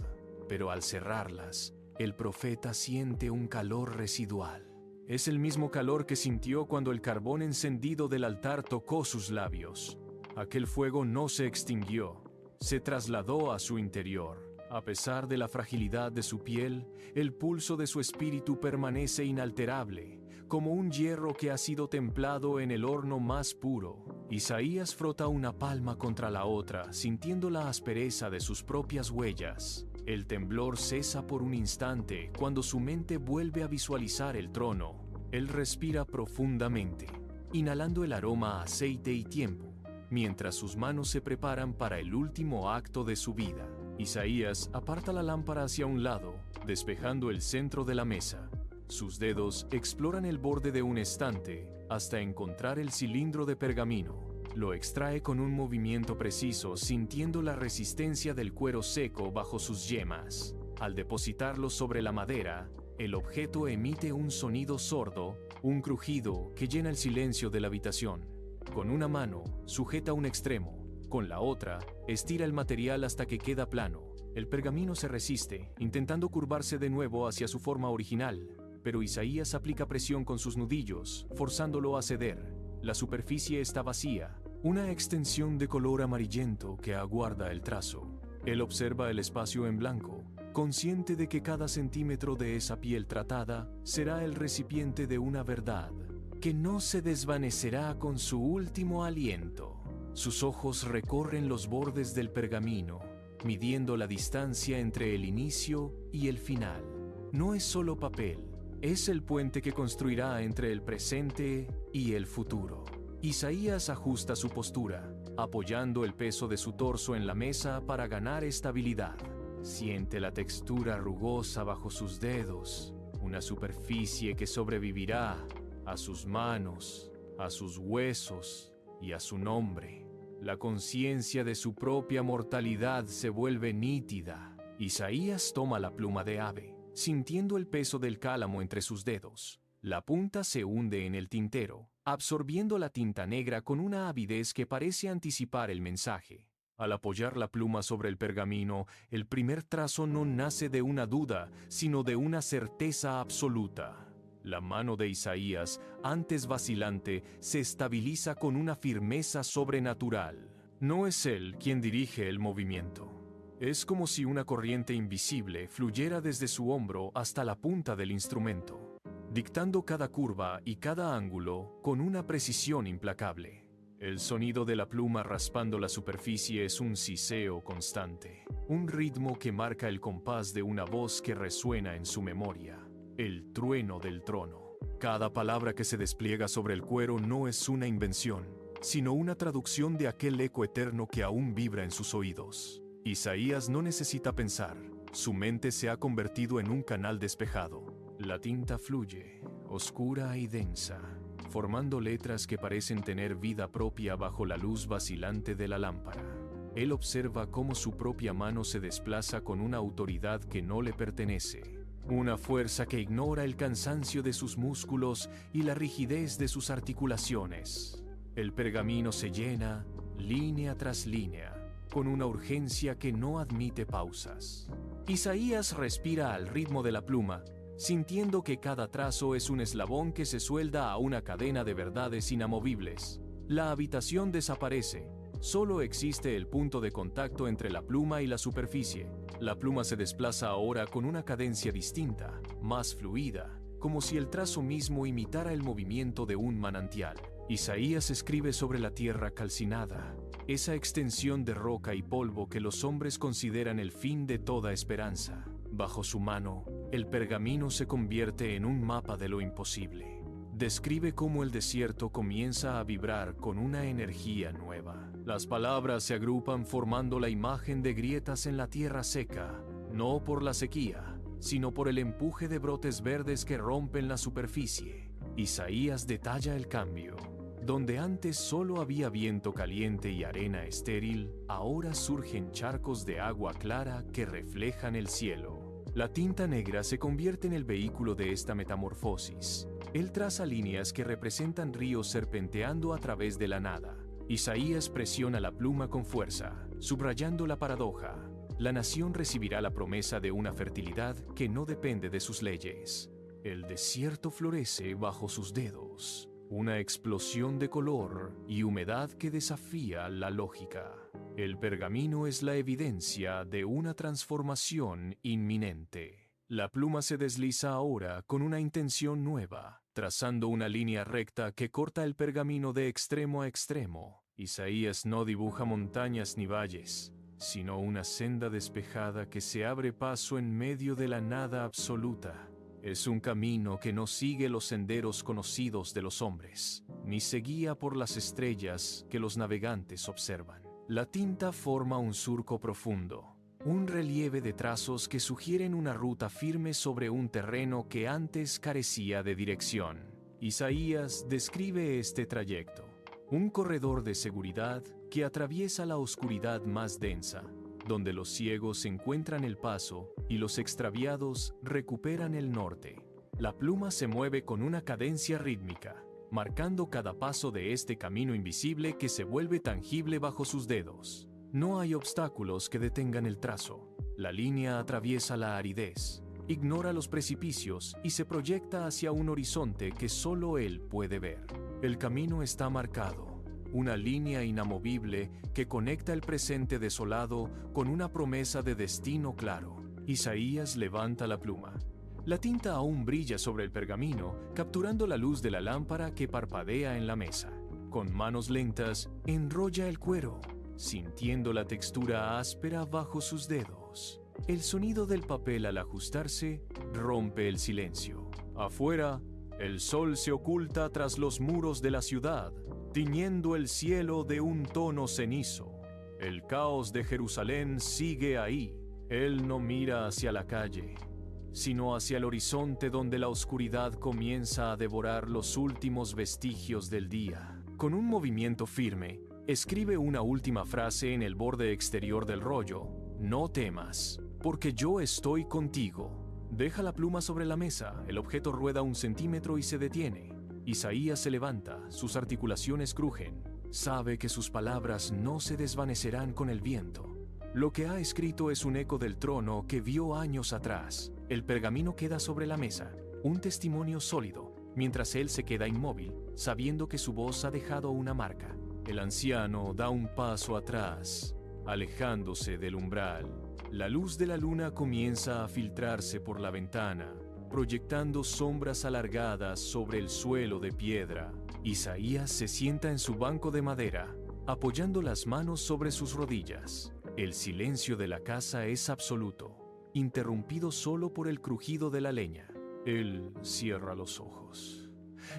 pero al cerrarlas, el profeta siente un calor residual. Es el mismo calor que sintió cuando el carbón encendido del altar tocó sus labios. Aquel fuego no se extinguió, se trasladó a su interior. A pesar de la fragilidad de su piel, el pulso de su espíritu permanece inalterable, como un hierro que ha sido templado en el horno más puro. Isaías frota una palma contra la otra, sintiendo la aspereza de sus propias huellas. El temblor cesa por un instante cuando su mente vuelve a visualizar el trono. Él respira profundamente, inhalando el aroma a aceite y tiempo, mientras sus manos se preparan para el último acto de su vida. Isaías aparta la lámpara hacia un lado, despejando el centro de la mesa. Sus dedos exploran el borde de un estante hasta encontrar el cilindro de pergamino. Lo extrae con un movimiento preciso, sintiendo la resistencia del cuero seco bajo sus yemas. Al depositarlo sobre la madera, el objeto emite un sonido sordo, un crujido que llena el silencio de la habitación. Con una mano, sujeta un extremo. Con la otra, estira el material hasta que queda plano. El pergamino se resiste, intentando curvarse de nuevo hacia su forma original, pero Isaías aplica presión con sus nudillos, forzándolo a ceder. La superficie está vacía, una extensión de color amarillento que aguarda el trazo. Él observa el espacio en blanco, consciente de que cada centímetro de esa piel tratada será el recipiente de una verdad, que no se desvanecerá con su último aliento. Sus ojos recorren los bordes del pergamino, midiendo la distancia entre el inicio y el final. No es solo papel, es el puente que construirá entre el presente y el futuro. Isaías ajusta su postura, apoyando el peso de su torso en la mesa para ganar estabilidad. Siente la textura rugosa bajo sus dedos, una superficie que sobrevivirá a sus manos, a sus huesos y a su nombre. La conciencia de su propia mortalidad se vuelve nítida. Isaías toma la pluma de ave, sintiendo el peso del cálamo entre sus dedos. La punta se hunde en el tintero, absorbiendo la tinta negra con una avidez que parece anticipar el mensaje. Al apoyar la pluma sobre el pergamino, el primer trazo no nace de una duda, sino de una certeza absoluta. La mano de Isaías, antes vacilante, se estabiliza con una firmeza sobrenatural. No es él quien dirige el movimiento. Es como si una corriente invisible fluyera desde su hombro hasta la punta del instrumento, dictando cada curva y cada ángulo con una precisión implacable. El sonido de la pluma raspando la superficie es un siseo constante, un ritmo que marca el compás de una voz que resuena en su memoria. El trueno del trono. Cada palabra que se despliega sobre el cuero no es una invención, sino una traducción de aquel eco eterno que aún vibra en sus oídos. Isaías no necesita pensar, su mente se ha convertido en un canal despejado. La tinta fluye, oscura y densa, formando letras que parecen tener vida propia bajo la luz vacilante de la lámpara. Él observa cómo su propia mano se desplaza con una autoridad que no le pertenece. Una fuerza que ignora el cansancio de sus músculos y la rigidez de sus articulaciones. El pergamino se llena, línea tras línea, con una urgencia que no admite pausas. Isaías respira al ritmo de la pluma, sintiendo que cada trazo es un eslabón que se suelda a una cadena de verdades inamovibles. La habitación desaparece. Solo existe el punto de contacto entre la pluma y la superficie. La pluma se desplaza ahora con una cadencia distinta, más fluida, como si el trazo mismo imitara el movimiento de un manantial. Isaías escribe sobre la tierra calcinada, esa extensión de roca y polvo que los hombres consideran el fin de toda esperanza. Bajo su mano, el pergamino se convierte en un mapa de lo imposible. describe cómo el desierto comienza a vibrar con una energía nueva. Las palabras se agrupan formando la imagen de grietas en la tierra seca, no por la sequía, sino por el empuje de brotes verdes que rompen la superficie. Isaías detalla el cambio. Donde antes solo había viento caliente y arena estéril, ahora surgen charcos de agua clara que reflejan el cielo. La tinta negra se convierte en el vehículo de esta metamorfosis. Él traza líneas que representan ríos serpenteando a través de la nada. Isaías presiona la pluma con fuerza, subrayando la paradoja. La nación recibirá la promesa de una fertilidad que no depende de sus leyes. El desierto florece bajo sus dedos. Una explosión de color y humedad que desafía la lógica. El pergamino es la evidencia de una transformación inminente. La pluma se desliza ahora con una intención nueva, trazando una línea recta que corta el pergamino de extremo a extremo. Isaías no dibuja montañas ni valles, sino una senda despejada que se abre paso en medio de la nada absoluta. Es un camino que no sigue los senderos conocidos de los hombres, ni se guía por las estrellas que los navegantes observan. La tinta forma un surco profundo, un relieve de trazos que sugieren una ruta firme sobre un terreno que antes carecía de dirección. Isaías describe este trayecto, un corredor de seguridad que atraviesa la oscuridad más densa, donde los ciegos encuentran el paso y los extraviados recuperan el norte. La pluma se mueve con una cadencia rítmica, marcando cada paso de este camino invisible que se vuelve tangible bajo sus dedos. No hay obstáculos que detengan el trazo. La línea atraviesa la aridez, ignora los precipicios y se proyecta hacia un horizonte que solo él puede ver. El camino está marcado. Una línea inamovible que conecta el presente desolado con una promesa de destino claro. Isaías levanta la pluma. La tinta aún brilla sobre el pergamino, capturando la luz de la lámpara que parpadea en la mesa. Con manos lentas, enrolla el cuero, sintiendo la textura áspera bajo sus dedos. El sonido del papel al ajustarse rompe el silencio. Afuera, el sol se oculta tras los muros de la ciudad, tiñendo el cielo de un tono cenizo. El caos de Jerusalén sigue ahí. Él no mira hacia la calle, sino hacia el horizonte donde la oscuridad comienza a devorar los últimos vestigios del día. Con un movimiento firme, escribe una última frase en el borde exterior del rollo: no temas, porque yo estoy contigo. Deja la pluma sobre la mesa, el objeto rueda 1 centímetro y se detiene. Isaías se levanta, sus articulaciones crujen. Sabe que sus palabras no se desvanecerán con el viento. Lo que ha escrito es un eco del trono que vio años atrás. El pergamino queda sobre la mesa, un testimonio sólido, mientras él se queda inmóvil, sabiendo que su voz ha dejado una marca. El anciano da un paso atrás, alejándose del umbral. La luz de la luna comienza a filtrarse por la ventana, proyectando sombras alargadas sobre el suelo de piedra. Isaías se sienta en su banco de madera, apoyando las manos sobre sus rodillas. El silencio de la casa es absoluto, interrumpido solo por el crujido de la leña. Él cierra los ojos.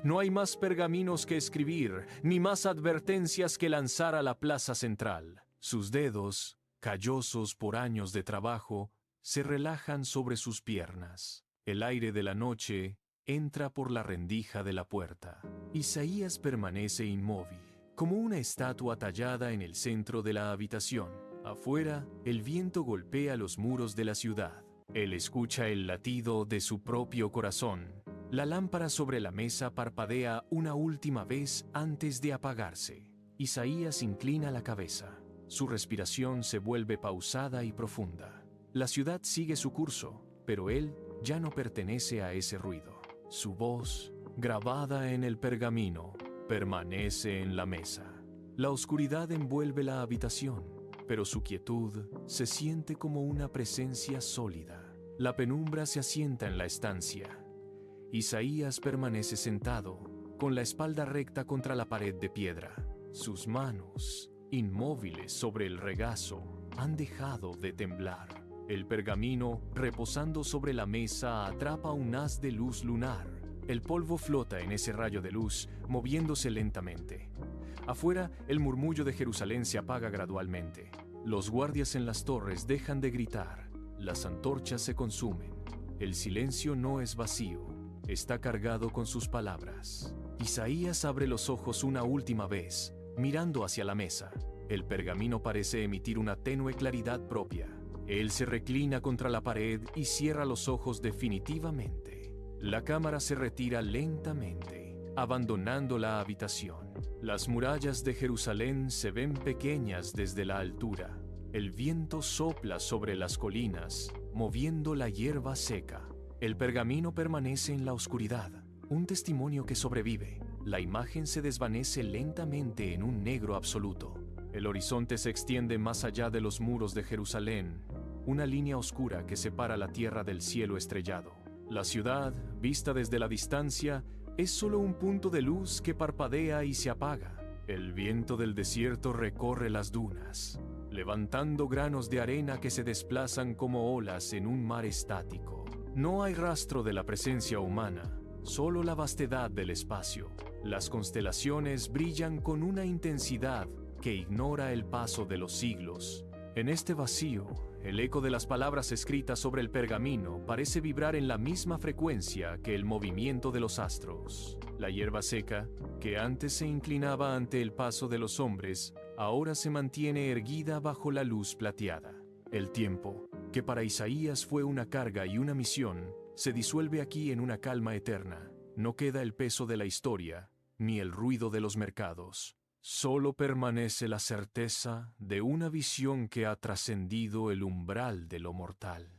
No hay más pergaminos que escribir, ni más advertencias que lanzar a la plaza central. Sus dedos, callosos por años de trabajo, se relajan sobre sus piernas. El aire de la noche entra por la rendija de la puerta. Isaías permanece inmóvil, como una estatua tallada en el centro de la habitación. Afuera, el viento golpea los muros de la ciudad. Él escucha el latido de su propio corazón. La lámpara sobre la mesa parpadea una última vez antes de apagarse. Isaías inclina la cabeza. Su respiración se vuelve pausada y profunda. La ciudad sigue su curso, pero él ya no pertenece a ese ruido. Su voz, grabada en el pergamino, permanece en la mesa. La oscuridad envuelve la habitación, pero su quietud se siente como una presencia sólida. La penumbra se asienta en la estancia. Isaías permanece sentado, con la espalda recta contra la pared de piedra. Sus manos, inmóviles sobre el regazo, han dejado de temblar. El pergamino, reposando sobre la mesa, atrapa un haz de luz lunar. El polvo flota en ese rayo de luz, moviéndose lentamente. Afuera, el murmullo de Jerusalén se apaga gradualmente. Los guardias en las torres dejan de gritar. Las antorchas se consumen. El silencio no es vacío, está cargado con sus palabras. Isaías abre los ojos una última vez, mirando hacia la mesa. El pergamino parece emitir una tenue claridad propia. Él se reclina contra la pared y cierra los ojos definitivamente. La cámara se retira lentamente, abandonando la habitación. Las murallas de Jerusalén se ven pequeñas desde la altura. El viento sopla sobre las colinas, moviendo la hierba seca. El pergamino permanece en la oscuridad, un testimonio que sobrevive. La imagen se desvanece lentamente en un negro absoluto. El horizonte se extiende más allá de los muros de Jerusalén, una línea oscura que separa la tierra del cielo estrellado. La ciudad, vista desde la distancia, es solo un punto de luz que parpadea y se apaga. El viento del desierto recorre las dunas, levantando granos de arena que se desplazan como olas en un mar estático. No hay rastro de la presencia humana, solo la vastedad del espacio. Las constelaciones brillan con una intensidad que ignora el paso de los siglos. En este vacío, el eco de las palabras escritas sobre el pergamino parece vibrar en la misma frecuencia que el movimiento de los astros. La hierba seca, que antes se inclinaba ante el paso de los hombres, ahora se mantiene erguida bajo la luz plateada. El tiempo, que para Isaías fue una carga y una misión, se disuelve aquí en una calma eterna. No queda el peso de la historia, ni el ruido de los mercados. Solo permanece la certeza de una visión que ha trascendido el umbral de lo mortal.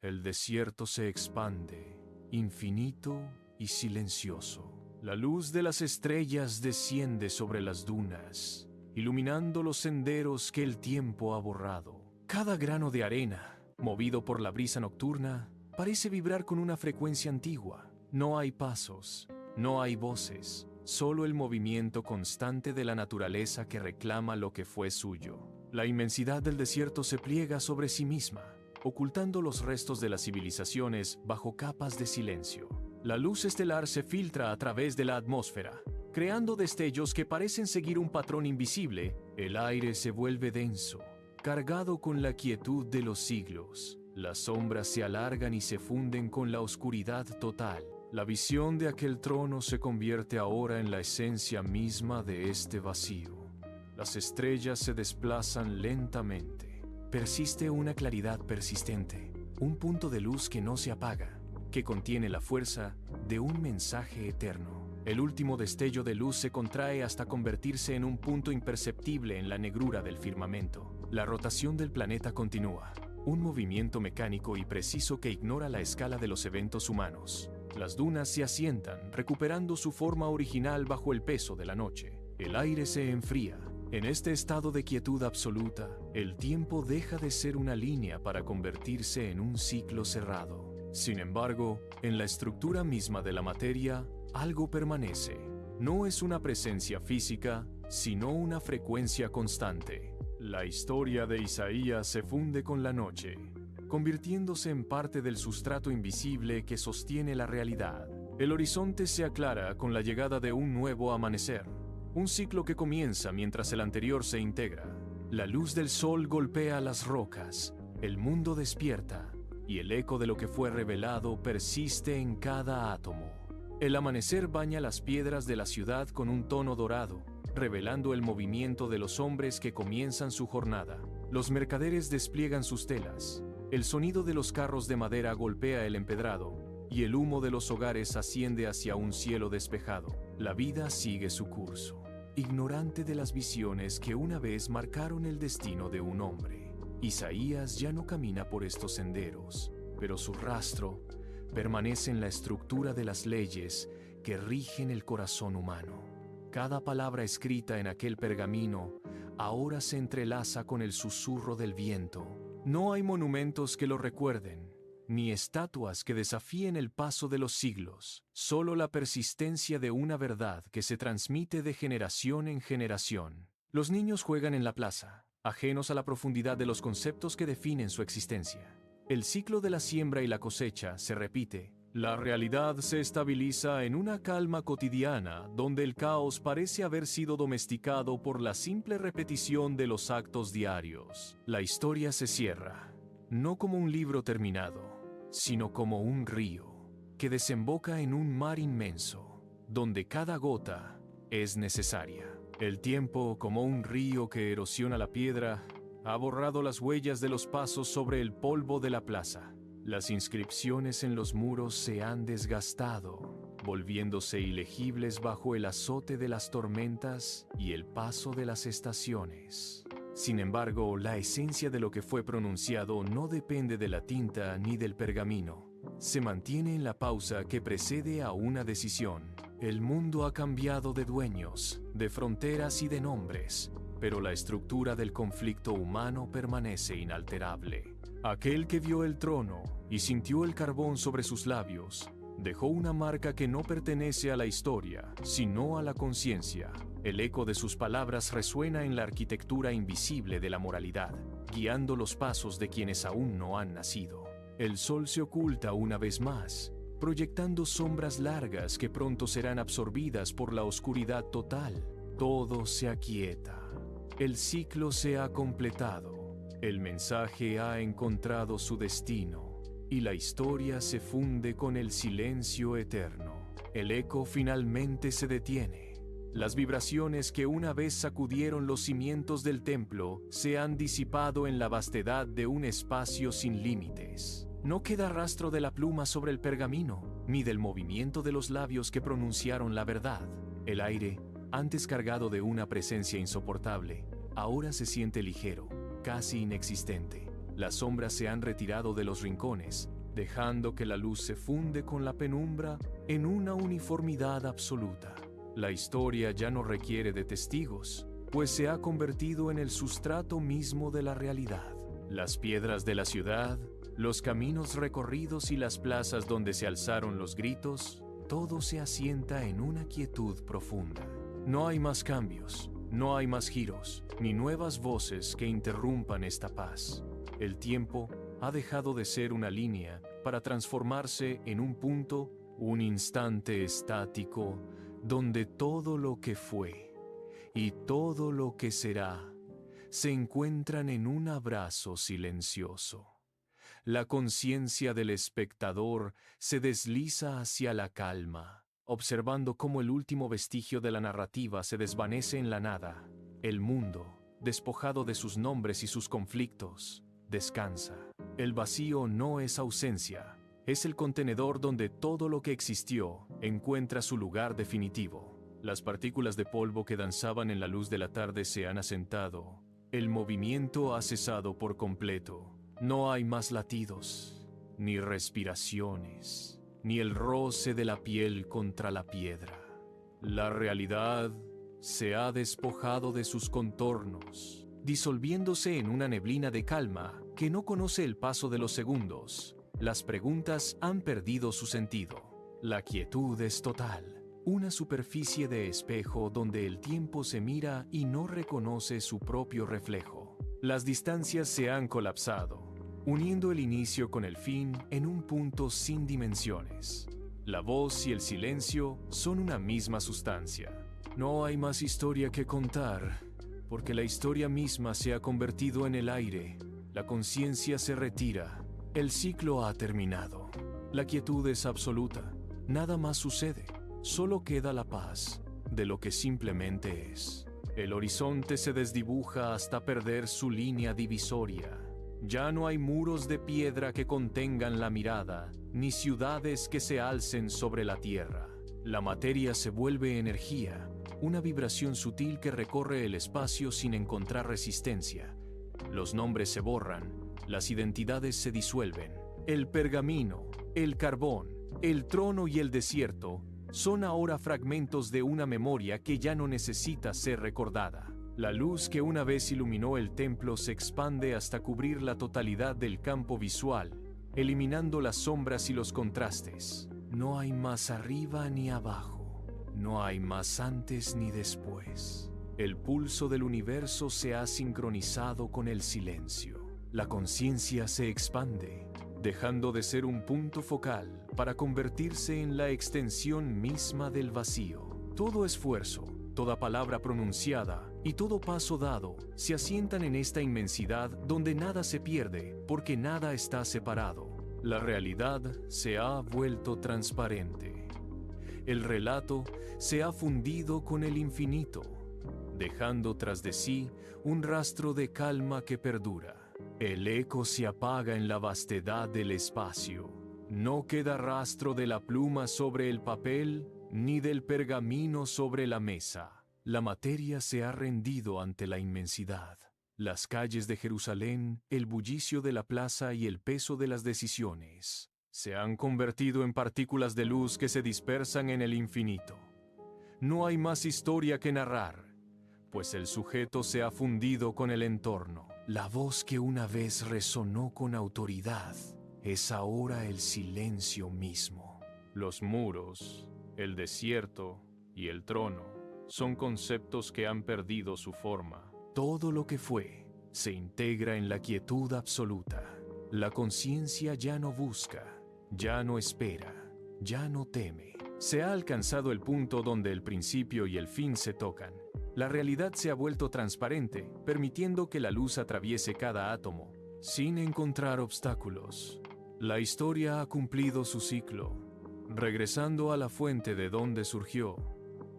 El desierto se expande, infinito y silencioso. La luz de las estrellas desciende sobre las dunas, iluminando los senderos que el tiempo ha borrado. Cada grano de arena, movido por la brisa nocturna, parece vibrar con una frecuencia antigua. No hay pasos, no hay voces, solo el movimiento constante de la naturaleza que reclama lo que fue suyo. La inmensidad del desierto se pliega sobre sí misma, ocultando los restos de las civilizaciones bajo capas de silencio. La luz estelar se filtra a través de la atmósfera, creando destellos que parecen seguir un patrón invisible. El aire se vuelve denso, cargado con la quietud de los siglos. Las sombras se alargan y se funden con la oscuridad total. La visión de aquel trono se convierte ahora en la esencia misma de este vacío. Las estrellas se desplazan lentamente. Persiste una claridad persistente, un punto de luz que no se apaga, que contiene la fuerza de un mensaje eterno. El último destello de luz se contrae hasta convertirse en un punto imperceptible en la negrura del firmamento. La rotación del planeta continúa, un movimiento mecánico y preciso que ignora la escala de los eventos humanos. Las dunas se asientan, recuperando su forma original bajo el peso de la noche. El aire se enfría. En este estado de quietud absoluta, el tiempo deja de ser una línea para convertirse en un ciclo cerrado. Sin embargo, en la estructura misma de la materia, algo permanece. No es una presencia física, sino una frecuencia constante. La historia de Isaías se funde con la noche, convirtiéndose en parte del sustrato invisible que sostiene la realidad. El horizonte se aclara con la llegada de un nuevo amanecer, un ciclo que comienza mientras el anterior se integra. La luz del sol golpea las rocas, el mundo despierta, y el eco de lo que fue revelado persiste en cada átomo. El amanecer baña las piedras de la ciudad con un tono dorado, revelando el movimiento de los hombres que comienzan su jornada. Los mercaderes despliegan sus telas. El sonido de los carros de madera golpea el empedrado, y el humo de los hogares asciende hacia un cielo despejado. La vida sigue su curso, ignorante de las visiones que una vez marcaron el destino de un hombre. Isaías ya no camina por estos senderos, pero su rastro permanece en la estructura de las leyes que rigen el corazón humano. Cada palabra escrita en aquel pergamino ahora se entrelaza con el susurro del viento. No hay monumentos que lo recuerden, ni estatuas que desafíen el paso de los siglos, solo la persistencia de una verdad que se transmite de generación en generación. Los niños juegan en la plaza, ajenos a la profundidad de los conceptos que definen su existencia. El ciclo de la siembra y la cosecha se repite, La realidad se estabiliza en una calma cotidiana donde el caos parece haber sido domesticado por la simple repetición de los actos diarios. La historia se cierra, no como un libro terminado, sino como un río que desemboca en un mar inmenso, donde cada gota es necesaria. El tiempo, como un río que erosiona la piedra, ha borrado las huellas de los pasos sobre el polvo de la plaza. Las inscripciones en los muros se han desgastado, volviéndose ilegibles bajo el azote de las tormentas y el paso de las estaciones. Sin embargo, la esencia de lo que fue pronunciado no depende de la tinta ni del pergamino. Se mantiene en la pausa que precede a una decisión. El mundo ha cambiado de dueños, de fronteras y de nombres, pero la estructura del conflicto humano permanece inalterable. Aquel que vio el trono y sintió el carbón sobre sus labios, dejó una marca que no pertenece a la historia, sino a la conciencia. El eco de sus palabras resuena en la arquitectura invisible de la moralidad, guiando los pasos de quienes aún no han nacido. El sol se oculta una vez más, proyectando sombras largas que pronto serán absorbidas por la oscuridad total. Todo se aquieta. El ciclo se ha completado. El mensaje ha encontrado su destino y la historia se funde con el silencio eterno. El eco finalmente se detiene. Las vibraciones que una vez sacudieron los cimientos del templo se han disipado en la vastedad de un espacio sin límites. No queda rastro de la pluma sobre el pergamino, ni del movimiento de los labios que pronunciaron la verdad. El aire, antes cargado de una presencia insoportable, ahora se siente ligero, casi inexistente. Las sombras se han retirado de los rincones, dejando que la luz se funde con la penumbra en una uniformidad absoluta. La historia ya no requiere de testigos, pues se ha convertido en el sustrato mismo de la realidad. Las piedras de la ciudad, los caminos recorridos y las plazas donde se alzaron los gritos, todo se asienta en una quietud profunda. No hay más cambios. No hay más giros, ni nuevas voces que interrumpan esta paz. El tiempo ha dejado de ser una línea para transformarse en un punto, un instante estático, donde todo lo que fue y todo lo que será se encuentran en un abrazo silencioso. La conciencia del espectador se desliza hacia la calma, observando cómo el último vestigio de la narrativa se desvanece en la nada. El mundo, despojado de sus nombres y sus conflictos, descansa. El vacío no es ausencia, es el contenedor donde todo lo que existió encuentra su lugar definitivo. Las partículas de polvo que danzaban en la luz de la tarde se han asentado. El movimiento ha cesado por completo. No hay más latidos, ni respiraciones, ni el roce de la piel contra la piedra. La realidad se ha despojado de sus contornos, disolviéndose en una neblina de calma que no conoce el paso de los segundos. Las preguntas han perdido su sentido. La quietud es total, una superficie de espejo donde el tiempo se mira y no reconoce su propio reflejo. Las distancias se han colapsado, uniendo el inicio con el fin en un punto sin dimensiones. La voz y el silencio son una misma sustancia. No hay más historia que contar, porque la historia misma se ha convertido en el aire. La conciencia se retira. El ciclo ha terminado. La quietud es absoluta. Nada más sucede. Solo queda la paz de lo que simplemente es. El horizonte se desdibuja hasta perder su línea divisoria. Ya no hay muros de piedra que contengan la mirada, ni ciudades que se alcen sobre la tierra. La materia se vuelve energía, una vibración sutil que recorre el espacio sin encontrar resistencia. Los nombres se borran, las identidades se disuelven. El pergamino, el carbón, el trono y el desierto son ahora fragmentos de una memoria que ya no necesita ser recordada. La luz que una vez iluminó el templo se expande hasta cubrir la totalidad del campo visual, eliminando las sombras y los contrastes. No hay más arriba ni abajo, no hay más antes ni después. El pulso del universo se ha sincronizado con el silencio. La conciencia se expande, dejando de ser un punto focal para convertirse en la extensión misma del vacío. Todo esfuerzo, toda palabra pronunciada y todo paso dado se asientan en esta inmensidad donde nada se pierde porque nada está separado. La realidad se ha vuelto transparente. El relato se ha fundido con el infinito, dejando tras de sí un rastro de calma que perdura. El eco se apaga en la vastedad del espacio. No queda rastro de la pluma sobre el papel ni del pergamino sobre la mesa. La materia se ha rendido ante la inmensidad. Las calles de Jerusalén, el bullicio de la plaza y el peso de las decisiones se han convertido en partículas de luz que se dispersan en el infinito. No hay más historia que narrar, pues el sujeto se ha fundido con el entorno. La voz que una vez resonó con autoridad es ahora el silencio mismo. Los muros, el desierto y el trono son conceptos que han perdido su forma. Todo lo que fue se integra en la quietud absoluta. La conciencia ya no busca, ya no espera, ya no teme. Se ha alcanzado el punto donde el principio y el fin se tocan. La realidad se ha vuelto transparente, permitiendo que la luz atraviese cada átomo, sin encontrar obstáculos. La historia ha cumplido su ciclo, regresando a la fuente de donde surgió.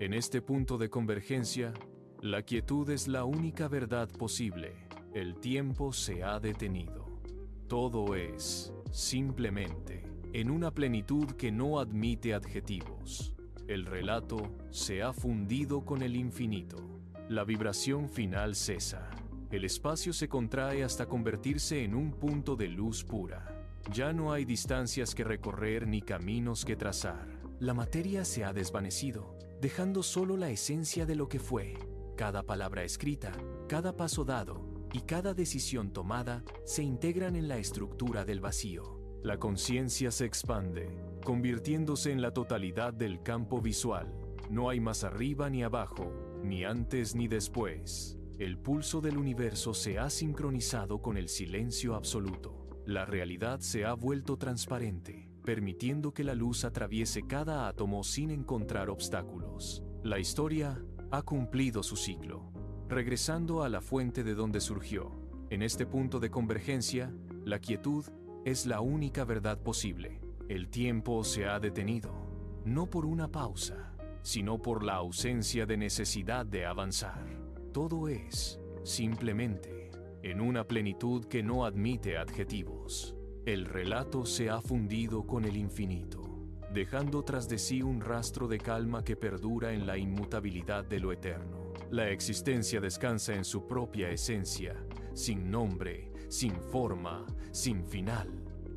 En este punto de convergencia, la quietud es la única verdad posible. El tiempo se ha detenido. Todo es, simplemente, en una plenitud que no admite adjetivos. El relato se ha fundido con el infinito. La vibración final cesa. El espacio se contrae hasta convertirse en un punto de luz pura. Ya no hay distancias que recorrer ni caminos que trazar. La materia se ha desvanecido, dejando solo la esencia de lo que fue. Cada palabra escrita, cada paso dado y cada decisión tomada se integran en la estructura del vacío. La conciencia se expande, convirtiéndose en la totalidad del campo visual. No hay más arriba ni abajo, ni antes ni después. El pulso del universo se ha sincronizado con el silencio absoluto. La realidad se ha vuelto transparente, permitiendo que la luz atraviese cada átomo sin encontrar obstáculos. La historia ha cumplido su ciclo, regresando a la fuente de donde surgió. En este punto de convergencia, la quietud es la única verdad posible. El tiempo se ha detenido, no por una pausa, sino por la ausencia de necesidad de avanzar. Todo es, simplemente, en una plenitud que no admite adjetivos. El relato se ha fundido con el infinito, dejando tras de sí un rastro de calma que perdura en la inmutabilidad de lo eterno. La existencia descansa en su propia esencia, sin nombre, sin forma, sin final.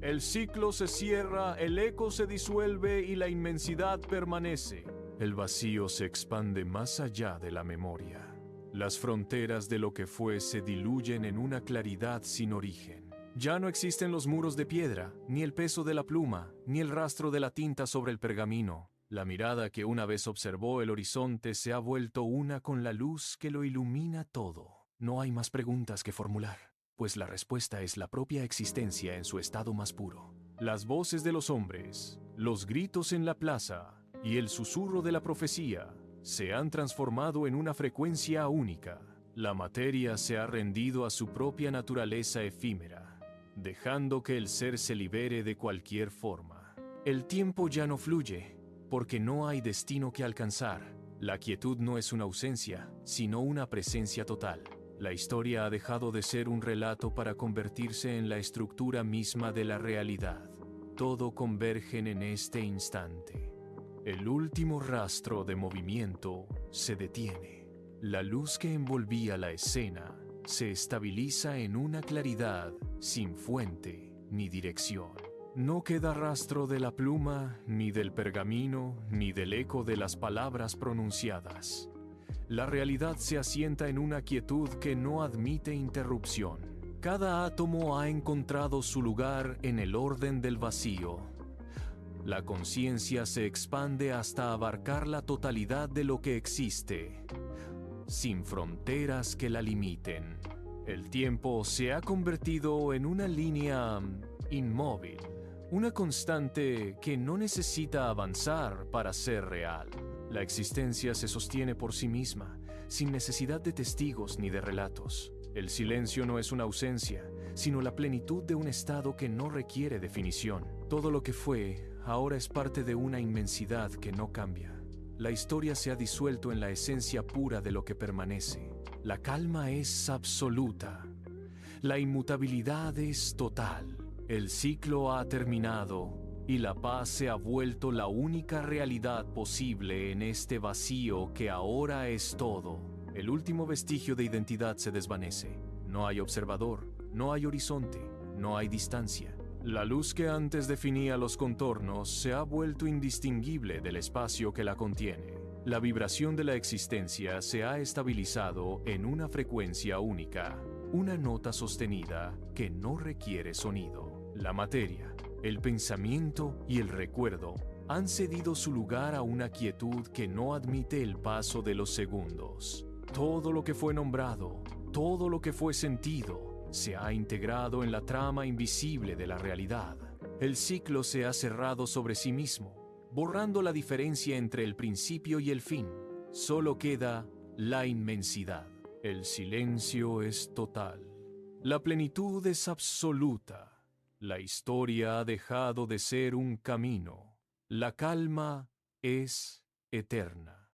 El ciclo se cierra, el eco se disuelve y la inmensidad permanece. El vacío se expande más allá de la memoria. Las fronteras de lo que fue se diluyen en una claridad sin origen. Ya no existen los muros de piedra, ni el peso de la pluma, ni el rastro de la tinta sobre el pergamino. La mirada que una vez observó el horizonte se ha vuelto una con la luz que lo ilumina todo. No hay más preguntas que formular, pues la respuesta es la propia existencia en su estado más puro. Las voces de los hombres, los gritos en la plaza y el susurro de la profecía se han transformado en una frecuencia única. La materia se ha rendido a su propia naturaleza efímera, dejando que el ser se libere de cualquier forma. El tiempo ya no fluye, porque no hay destino que alcanzar. La quietud no es una ausencia, sino una presencia total. La historia ha dejado de ser un relato para convertirse en la estructura misma de la realidad. Todo converge en este instante. El último rastro de movimiento se detiene. La luz que envolvía la escena se estabiliza en una claridad sin fuente ni dirección. No queda rastro de la pluma, ni del pergamino, ni del eco de las palabras pronunciadas. La realidad se asienta en una quietud que no admite interrupción. Cada átomo ha encontrado su lugar en el orden del vacío. La conciencia se expande hasta abarcar la totalidad de lo que existe, sin fronteras que la limiten. El tiempo se ha convertido en una línea inmóvil, una constante que no necesita avanzar para ser real. La existencia se sostiene por sí misma, sin necesidad de testigos ni de relatos. El silencio no es una ausencia, sino la plenitud de un estado que no requiere definición. Todo lo que fue, ahora es parte de una inmensidad que no cambia. La historia se ha disuelto en la esencia pura de lo que permanece. La calma es absoluta. La inmutabilidad es total. El ciclo ha terminado y la paz se ha vuelto la única realidad posible en este vacío que ahora es todo. El último vestigio de identidad se desvanece. No hay observador, no hay horizonte, no hay distancia. La luz que antes definía los contornos se ha vuelto indistinguible del espacio que la contiene. La vibración de la existencia se ha estabilizado en una frecuencia única, una nota sostenida que no requiere sonido. La materia, el pensamiento y el recuerdo han cedido su lugar a una quietud que no admite el paso de los segundos. Todo lo que fue nombrado, todo lo que fue sentido, se ha integrado en la trama invisible de la realidad. El ciclo se ha cerrado sobre sí mismo, borrando la diferencia entre el principio y el fin. Solo queda la inmensidad. El silencio es total. La plenitud es absoluta. La historia ha dejado de ser un camino. La calma es eterna.